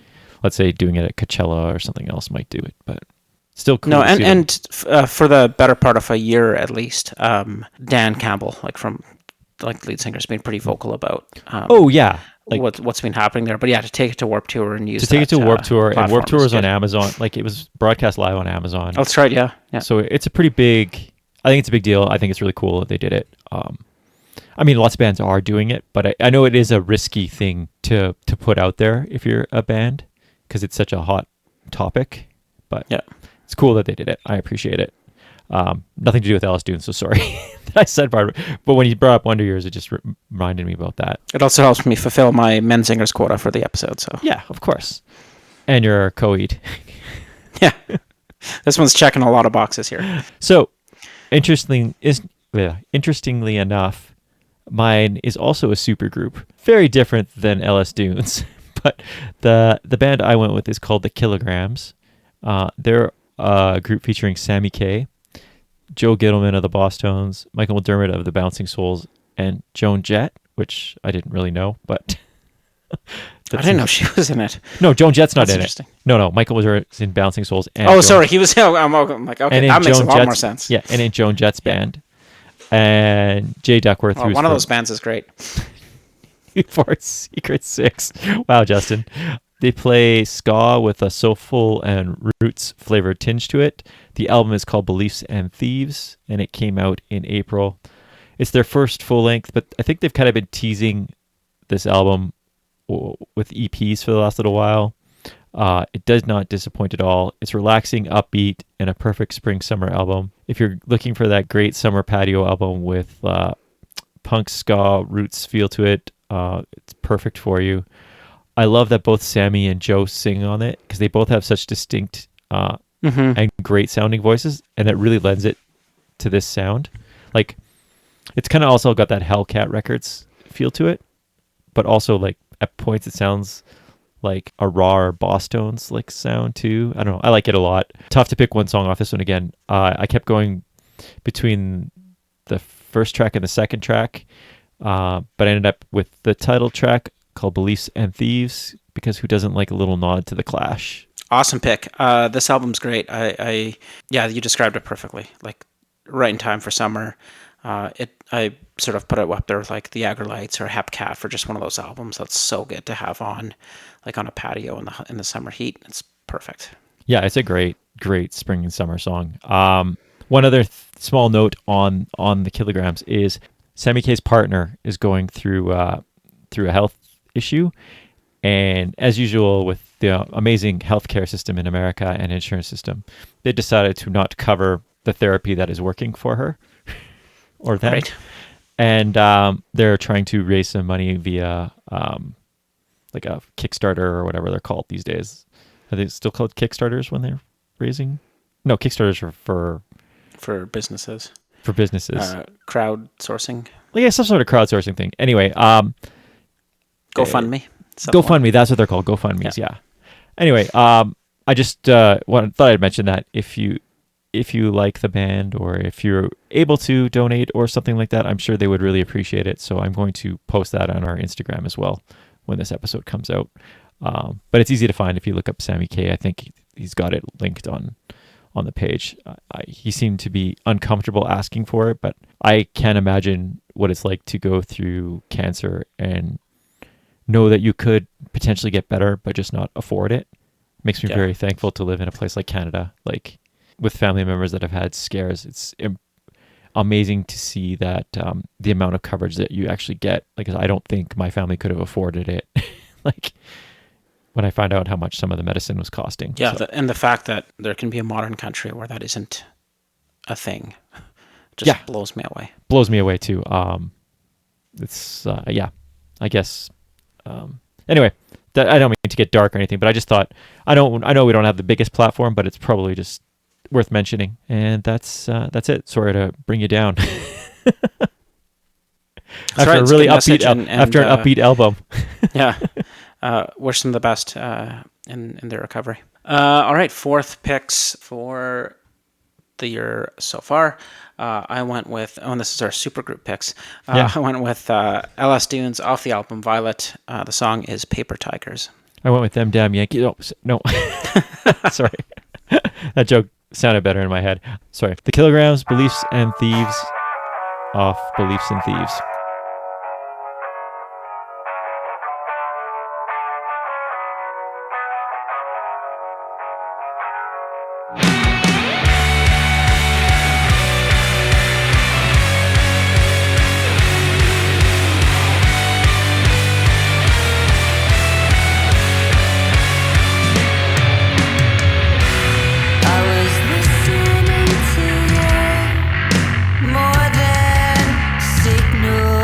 let's say doing it at Coachella or something else might do it, but still cool. No, to see them. for the better part of a year at least, Dan Campbell, lead singer, has been pretty vocal about. Oh yeah, like what's been happening there. But yeah, to take it to Warped Tour and use to take it to Warped Tour, and Warped Tour was on good. Amazon. Like, it was broadcast live on Amazon. Oh, that's right. Yeah. So it's a pretty big. I think it's a big deal. I think it's really cool that they did it. I mean, lots of bands are doing it, but I know it is a risky thing to put out there if you're a band, because it's such a hot topic. But yeah, it's cool that they did it. I appreciate it. Nothing to do with Alice Dune, so sorry that I said part of it. But when you brought up Wonder Years, it just reminded me about that. It also helps me fulfill my Men Singers quota for the episode. So yeah, of course. And you're co-ed. Yeah, this one's checking a lot of boxes here. So interestingly enough, mine is also a super group, very different than LS Dunes. But the band I went with is called the Kilograms. They're a group featuring Sammy Kaye, Joe Gittleman of the Boss Tones, Michael McDermott of the Bouncing Souls, and Joan Jett, which I didn't really know, but I didn't know she was in it. No, Joan Jett's not That's in it. No, Michael was in Bouncing Souls. And sorry, he was. I'm like, okay, that makes a lot more sense. Yeah, and in Joan Jett's band, and Jay Duckworth. One of those bands is great. For Secret Six. Wow, Justin. They play ska with a soulful and roots flavored tinge to it. The album is called Beliefs and Thieves, and it came out in April. It's their first full length, but I think they've kind of been teasing this album with EPs for the last little while. It does not disappoint at all. It's relaxing, upbeat, and a perfect spring-summer album. If you're looking for that great summer patio album with punk ska roots feel to it, it's perfect for you. I love that both Sammy and Joe sing on it, because they both have such distinct and great sounding voices, and that really lends it to this sound. Like, it's kind of also got that Hellcat Records feel to it, but also, like, at points it sounds like a raw Boss Tones like sound too. I don't know. I like it a lot. Tough to pick one song off this one again. I kept going between the first track and the second track, but I ended up with the title track called Beliefs and Thieves, because who doesn't like a little nod to the Clash? Awesome pick. This album's great. Yeah, you described it perfectly. Like, right in time for summer. I sort of put it up there with like the Agrolites or Hepcat for just one of those albums that's so good to have on, like, on a patio in the summer heat. It's perfect. Yeah, it's a great spring and summer song. One other small note on the Kilograms is Sammy Kaye's partner is going through a health issue, and as usual with the amazing healthcare system in America and insurance system, they decided to not cover the therapy that is working for her or them. Right. And they're trying to raise some money via like a Kickstarter or whatever they're called these days. Are they still called Kickstarters when they're raising? No, Kickstarters are for businesses. For businesses. Crowdsourcing. Yeah, some sort of crowdsourcing thing. Anyway, GoFundMe. GoFundMe, that's what they're called. GoFundMes, yeah. Anyway, I just thought I'd mention that if you like the band, or if you're able to donate or something like that, I'm sure they would really appreciate it. So I'm going to post that on our Instagram as well when this episode comes out. But it's easy to find if you look up Sammy Kaye. I think he's got it linked on the page. He seemed to be uncomfortable asking for it, but I can't imagine what it's like to go through cancer and know that you could potentially get better, but just not afford it. Makes me very thankful to live in a place like Canada, like with family members that have had scares. It's amazing to see that the amount of coverage that you actually get. Like, I don't think my family could have afforded it. Like, when I found out how much some of the medicine was costing. Yeah, so. And the fact that there can be a modern country where that isn't a thing just blows me away. Blows me away too. It's I guess. Anyway, I don't mean to get dark or anything, but I just thought I know we don't have the biggest platform, but it's probably just worth mentioning. And that's it. Sorry to bring you down. After a really upbeat after an upbeat album. Yeah. Wish them the best in their recovery. All right, fourth picks for the year so far. I went with, and this is our supergroup picks. Yeah. I went with LS Dunes off the album Violet. The song is Paper Tigers. I went with Them Damn Yankees. Oh, no. Sorry. That joke sounded better in my head. Sorry. The Kilograms, Beliefs and Thieves off Beliefs and Thieves. I was listening to you more than signal.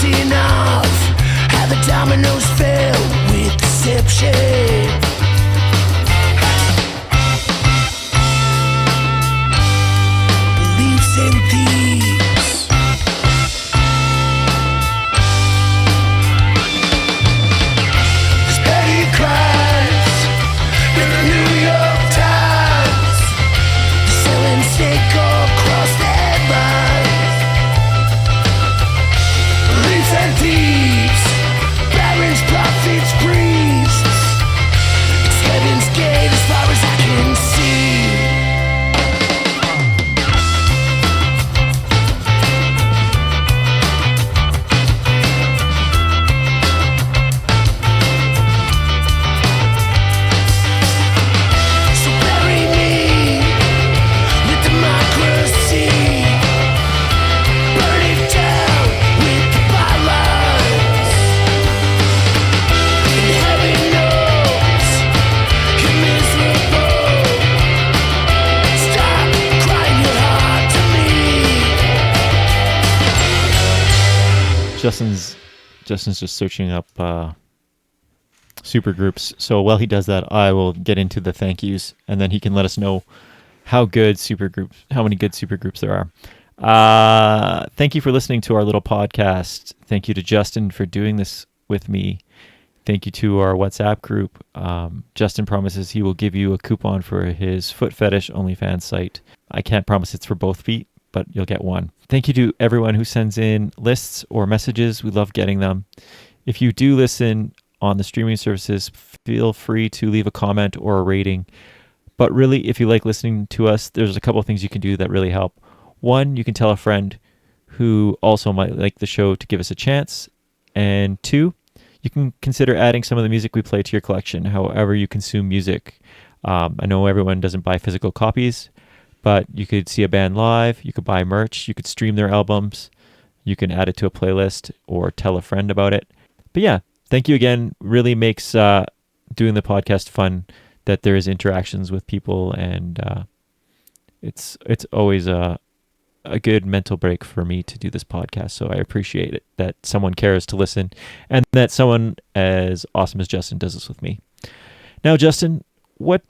seen of how the dominoes fell with deception. Beliefs and thieves. There's petty crimes in the New York Times. They're selling snake across the headlines. Beliefs and thieves. Barons, prophets, priests. It's heaven's gate as far as I can see. So bury me with democracy. Burn it down with the bylaws. And heaven knows you're miserable. Stop crying your heart to me. Justin's just searching up super groups. So while he does that, I will get into the thank yous, and then he can let us know how many good super groups there are. Thank you for listening to our little podcast. Thank you to Justin for doing this with me. Thank you to our WhatsApp group. Justin promises he will give you a coupon for his foot fetish OnlyFans site. I can't promise it's for both feet, but you'll get one. Thank you to everyone who sends in lists or messages. We love getting them. If you do listen on the streaming services, feel free to leave a comment or a rating. But really, if you like listening to us, there's a couple of things you can do that really help. One, you can tell a friend who also might like the show to give us a chance. And two, you can consider adding some of the music we play to your collection, however you consume music. I know everyone doesn't buy physical copies, but you could see a band live, you could buy merch, you could stream their albums, you can add it to a playlist or tell a friend about it. But yeah, thank you again. Really makes doing the podcast fun that there is interactions with people, and it's always a good mental break for me to do this podcast. So I appreciate it that someone cares to listen, and that someone as awesome as Justin does this with me. Now, Justin, what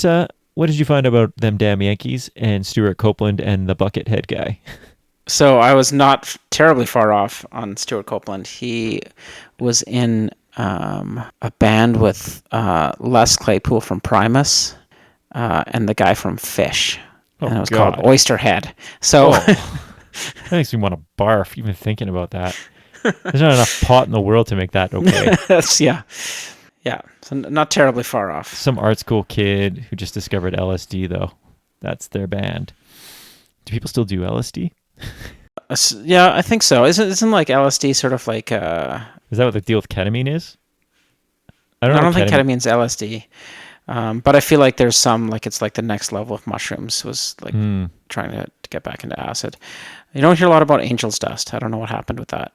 did you find about them damn Yankees and Stuart Copeland and the Buckethead guy? So I was not terribly far off on Stuart Copeland. He was in a band with Les Claypool from Primus and the guy from Fish. And it was called Oysterhead. So that makes me want to barf even thinking about that. There's not enough pot in the world to make that okay. Yeah. So not terribly far off. Some art school kid who just discovered LSD, though. That's their band. Do people still do LSD? Yeah, I think so. Isn't like LSD sort of like Is that what the deal with ketamine is? I don't think ketamine's LSD. But I feel like there's some, like it's like the next level of mushrooms was like trying to get back into acid. You don't hear a lot about Angel's Dust. I don't know what happened with that.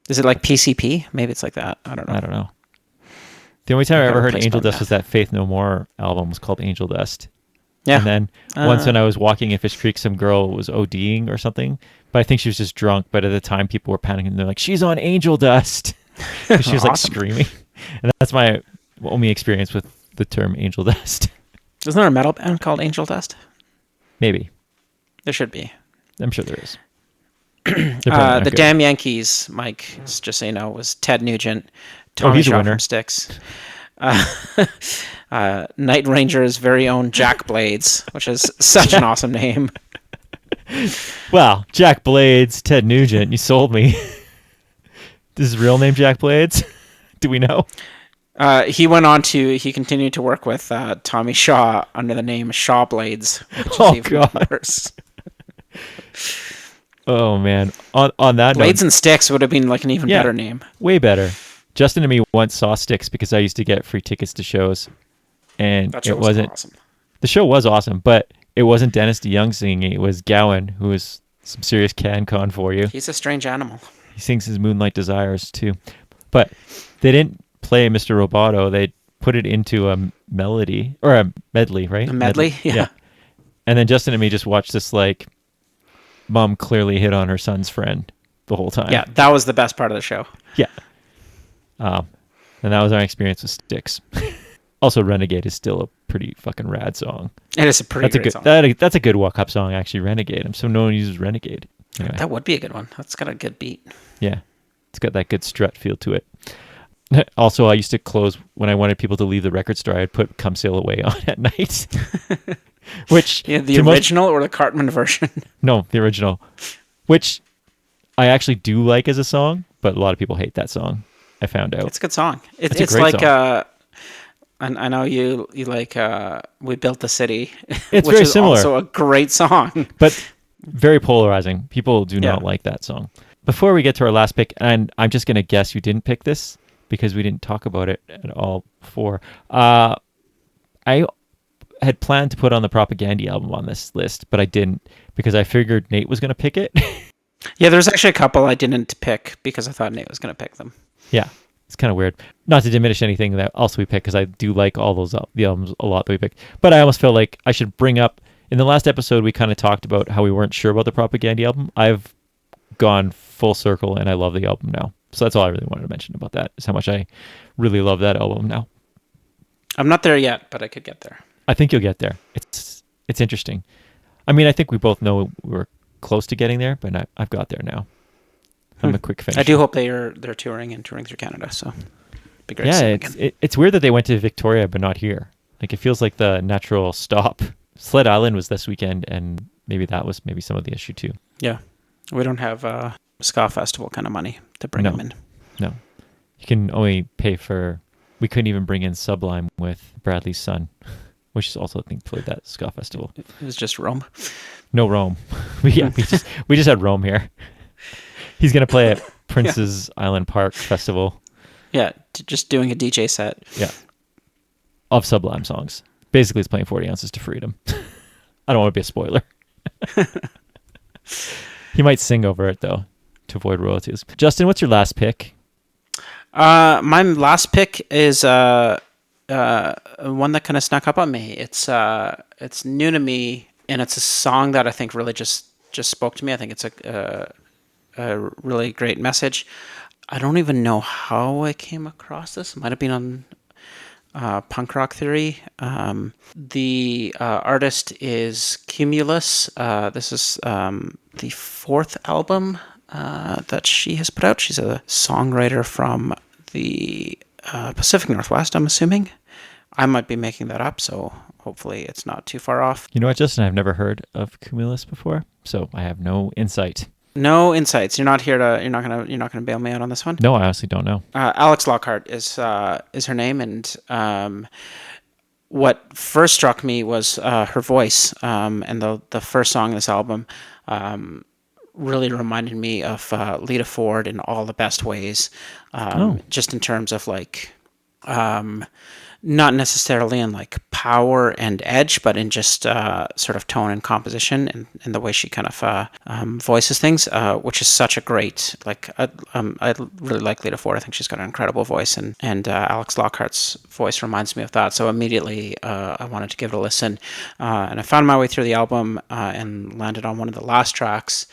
Is it like PCP? Maybe it's like that. I don't know. The only time I ever heard Angel Dust was that Faith No More album was called Angel Dust. Yeah. And then once when I was walking in Fish Creek, some girl was ODing or something, but I think she was just drunk. But at the time, people were panicking. They're like, "She's on Angel Dust." She was like screaming. And that's my only experience with the term Angel Dust. Isn't there a metal band called Angel Dust? Maybe. There should be. I'm sure there is. The damn Yankees, Mike, just so you know, was Ted Nugent, Tommy Shaw from Styx, Night Ranger's very own Jack Blades, which is such an awesome name. Wow, Jack Blades, Ted Nugent, you sold me. This is his real name, Jack Blades? Do we know? He continued to work with Tommy Shaw under the name Shaw Blades, which is even worse. Oh man! On that Blades note, and Sticks would have been like an even better name. Way better. Justin and me once saw Sticks because I used to get free tickets to shows, and that show wasn't awesome. The show was awesome, but it wasn't Dennis DeYoung singing. It was Gowan, who was some serious CanCon for you. He's a strange animal. He sings his Moonlight Desires too, but they didn't play Mr. Roboto. They put it into a melody or a medley, right? A medley, yeah. And then Justin and me just watched this like mom clearly hit on her son's friend the whole time. Yeah, that was the best part of the show. Yeah. And that was our experience with Styx. Also, Renegade is still a pretty fucking rad song. It is a pretty great song. song. That's a good walk-up song, actually, Renegade. So no one uses Renegade. Anyway. That would be a good one. That's got a good beat. Yeah. It's got that good strut feel to it. Also, I used to close, when I wanted people to leave the record store, I'd put Come Sail Away on at night. Which... Yeah, the original or the Cartman version? No, the original. Which I actually do like as a song, but a lot of people hate that song, I found out. It's a good song. It's it's like song. I know you like We Built the City. It's which very is similar. Also a great song. But very polarizing. People do not like that song. Before we get to our last pick, and I'm just going to guess you didn't pick this because we didn't talk about it at all before. I had planned to put on the Propaganda album on this list, but I didn't because I figured Nate was going to pick it. Yeah, there's actually a couple I didn't pick because I thought Nate was going to pick them. Yeah, it's kind of weird. Not to diminish anything that else we picked because I do like all those the albums a lot that we picked. But I almost felt like I should bring up, in the last episode we kind of talked about how we weren't sure about the Propaganda album. I've gone full circle and I love the album now. So that's all I really wanted to mention about that, is how much I really love that album now. I'm not there yet, but I could get there. I think you'll get there. It's interesting. I mean, I think we both know we're close to getting there, but I've got there now. I'm a quick finisher. I do hope they're touring through Canada, so it'd be great to see them again. It's weird that they went to Victoria but not here. Like, it feels like the natural stop. Sled Island was this weekend, and maybe that was some of the issue too. Yeah. We don't have Ska Festival kind of money to bring them in. No. You can only pay for... We couldn't even bring in Sublime with Bradley's son, which is also, I think, played that Ska Festival. It was just Rome. No Rome. we just had Rome here. He's going to play at Prince's Island Park Festival. Yeah, just doing a DJ set. Yeah. Of Sublime songs. Basically, he's playing 40 Ounces to Freedom. I don't want to be a spoiler. He might sing over it, though, to avoid royalties. Justin, what's your last pick? My last pick is one that kind of snuck up on me. It's new to me, and it's a song that I think really just spoke to me. I think it's a really great message. I don't even know how I came across this. It might have been on Punk Rock Theory. The artist is Cumulus. This is the fourth album that she has put out. She's a songwriter from the Pacific Northwest, I'm assuming. I might be making that up, so hopefully it's not too far off. You know what, Justin? I've never heard of Cumulus before, so I have no insight. No insights. You're not gonna bail me out on this one? No, I honestly don't know. Alex Lockhart is her name, and what first struck me was her voice, and the first song in this album really reminded me of Lita Ford in all the best ways, just in terms of like not necessarily in like power and edge, but in just sort of tone and composition and the way she kind of voices things, which is such a great, like, I really like Lita Ford. I think she's got an incredible voice, and Alex Lockhart's voice reminds me of that. So immediately I wanted to give it a listen, and I found my way through the album and landed on one of the last tracks,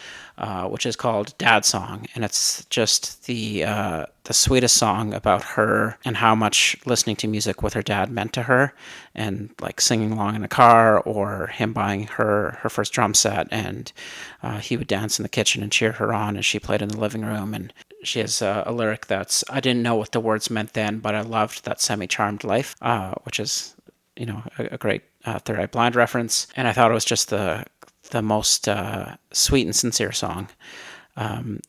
which is called Dad Song, and it's just the sweetest song about her and how much listening to music with her dad meant to her, and like singing along in a car, or him buying her first drum set, and he would dance in the kitchen and cheer her on as she played in the living room. And she has a lyric that's, I didn't know what the words meant then, but I loved that semi-charmed life, which is, a great Third Eye Blind reference. And I thought it was just the most sweet and sincere song.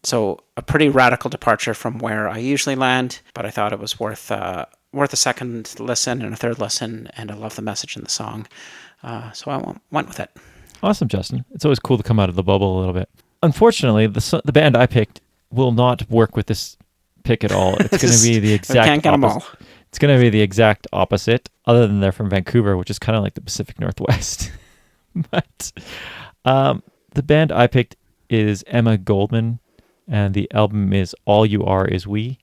So a pretty radical departure from where I usually land, but I thought it was worth a second listen and a third listen, and I love the message in the song. So I went with it. Awesome, Justin. It's always cool to come out of the bubble a little bit. Unfortunately, the band I picked will not work with this pick at all. It's going to be the exact can't get them all. It's going to be the exact opposite, other than they're from Vancouver, which is kind of like the Pacific Northwest. But the band I picked is Emma Goldman, and the album is All You Are Is We.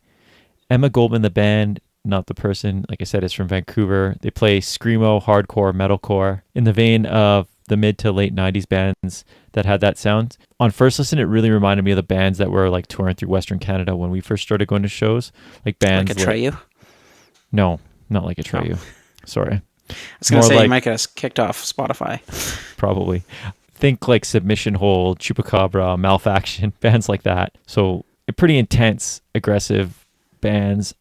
Emma Goldman, the band, not the person, like I said, is from Vancouver. They play screamo, hardcore, metalcore, in the vein of the mid to late 90s bands that had that sound. On first listen, it really reminded me of the bands that were like touring through Western Canada when we first started going to shows. Like bands Like Atreyu? No, not like Atreyu. Sorry. I was going to say, like, you might get us kicked off Spotify. Probably. Think like Submission Hold, Chupacabra, Malfaction, bands like that. So pretty intense, aggressive bands.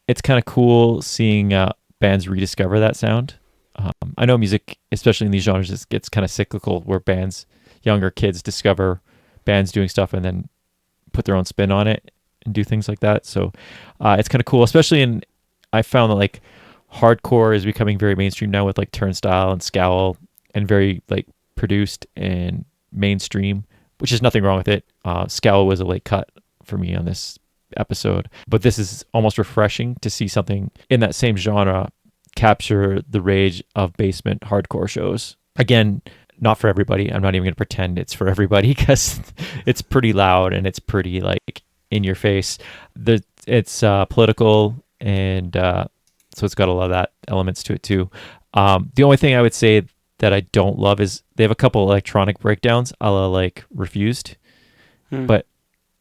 It's kind of cool seeing bands rediscover that sound. I know music, especially in these genres, it gets kind of cyclical where younger kids discover bands doing stuff and then put their own spin on it and do things like that. So it's kind of cool, especially I found that like hardcore is becoming very mainstream now with like Turnstile and Scowl and very like produced and mainstream, which is nothing wrong with it. Scowl was a late cut for me on this episode, but this is almost refreshing to see something in that same genre capture the rage of basement hardcore shows. Again, not for everybody. I'm not even going to pretend it's for everybody because it's pretty loud and it's pretty like in your face. It's political and so it's got a lot of that elements to it too. The only thing I would say that I don't love is they have a couple electronic breakdowns a la like Refused, but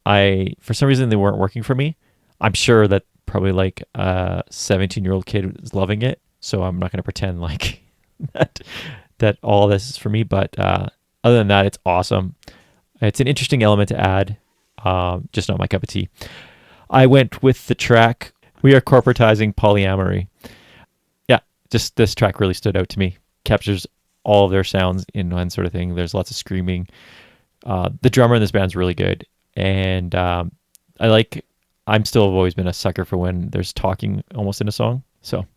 for some reason they weren't working for me. I'm sure that probably like a 17-year-old kid is loving it, so I'm not going to pretend like that all this is for me. But other than that, it's awesome. It's an interesting element to add, just not my cup of tea. I went with the track We Are Corporatizing Polyamory. Yeah, just this track really stood out to me. Captures all of their sounds in one sort of thing. There's lots of screaming. The drummer in this band's really good, and I'm still have always been a sucker for when there's talking almost in a song. So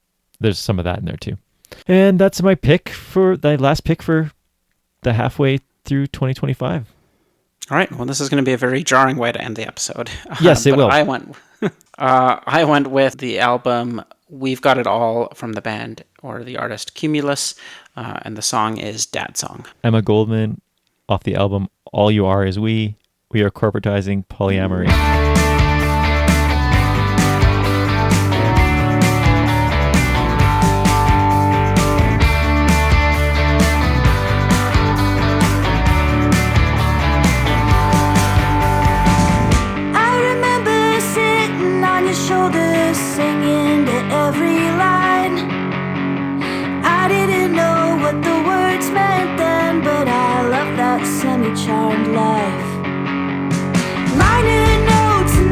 there's some of that in there too. And that's my last pick for the halfway through 2025. All right. Well, this is going to be a very jarring way to end the episode. Yes, it will. I went with the album We've Got It All from the band or the artist Cumulus, and the song is Dad Song. Emma Goldman off the album All You Are Is We. We Are Corporatizing Polyamory. Charmed life. Minor notes and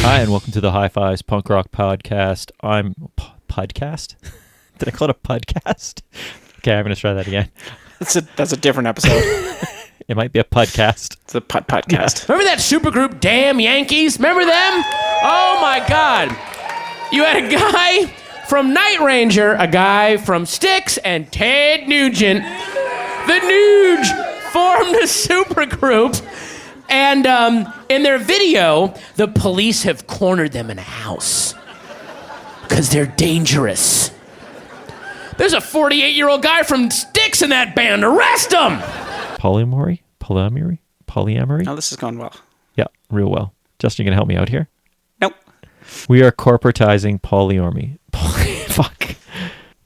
Hi, and welcome to the High Fives Punk Rock Podcast. I'm podcast. Did I call it a podcast? Okay, I'm going to try that again. That's a different episode. It might be a podcast. It's a podcast. Remember that supergroup Damn Yankees? Remember them? Oh my God. You had a guy from Night Ranger, a guy from Styx, and Ted Nugent. The Nuge formed a supergroup. And in their video, the police have cornered them in a house because they're dangerous. There's a 48-year-old guy from Styx in that band. Arrest him! Polyamory? Oh, this is going well. Yeah, real well. Justin, you going to help me out here? Nope. We are corporatizing polyamory. Fuck.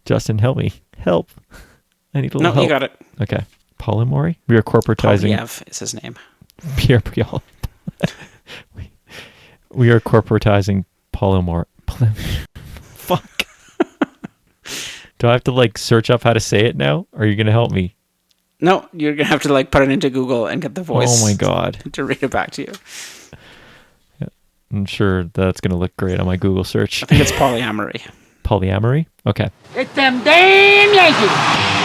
Justin, help me. Help. I need a little help. You got it. Okay. Polyamory? We are corporatizing... Polyev is his name. Pierre Briol. We are corporatizing polymorph. Fuck. Do I have to search up how to say it now? Or are you going to help me? No, you're going to have to put it into Google and get the voice. Oh my God. To read it back to you. Yeah, I'm sure that's going to look great on my Google search. I think it's polyamory. Polyamory? Okay. It's them damn Yankees.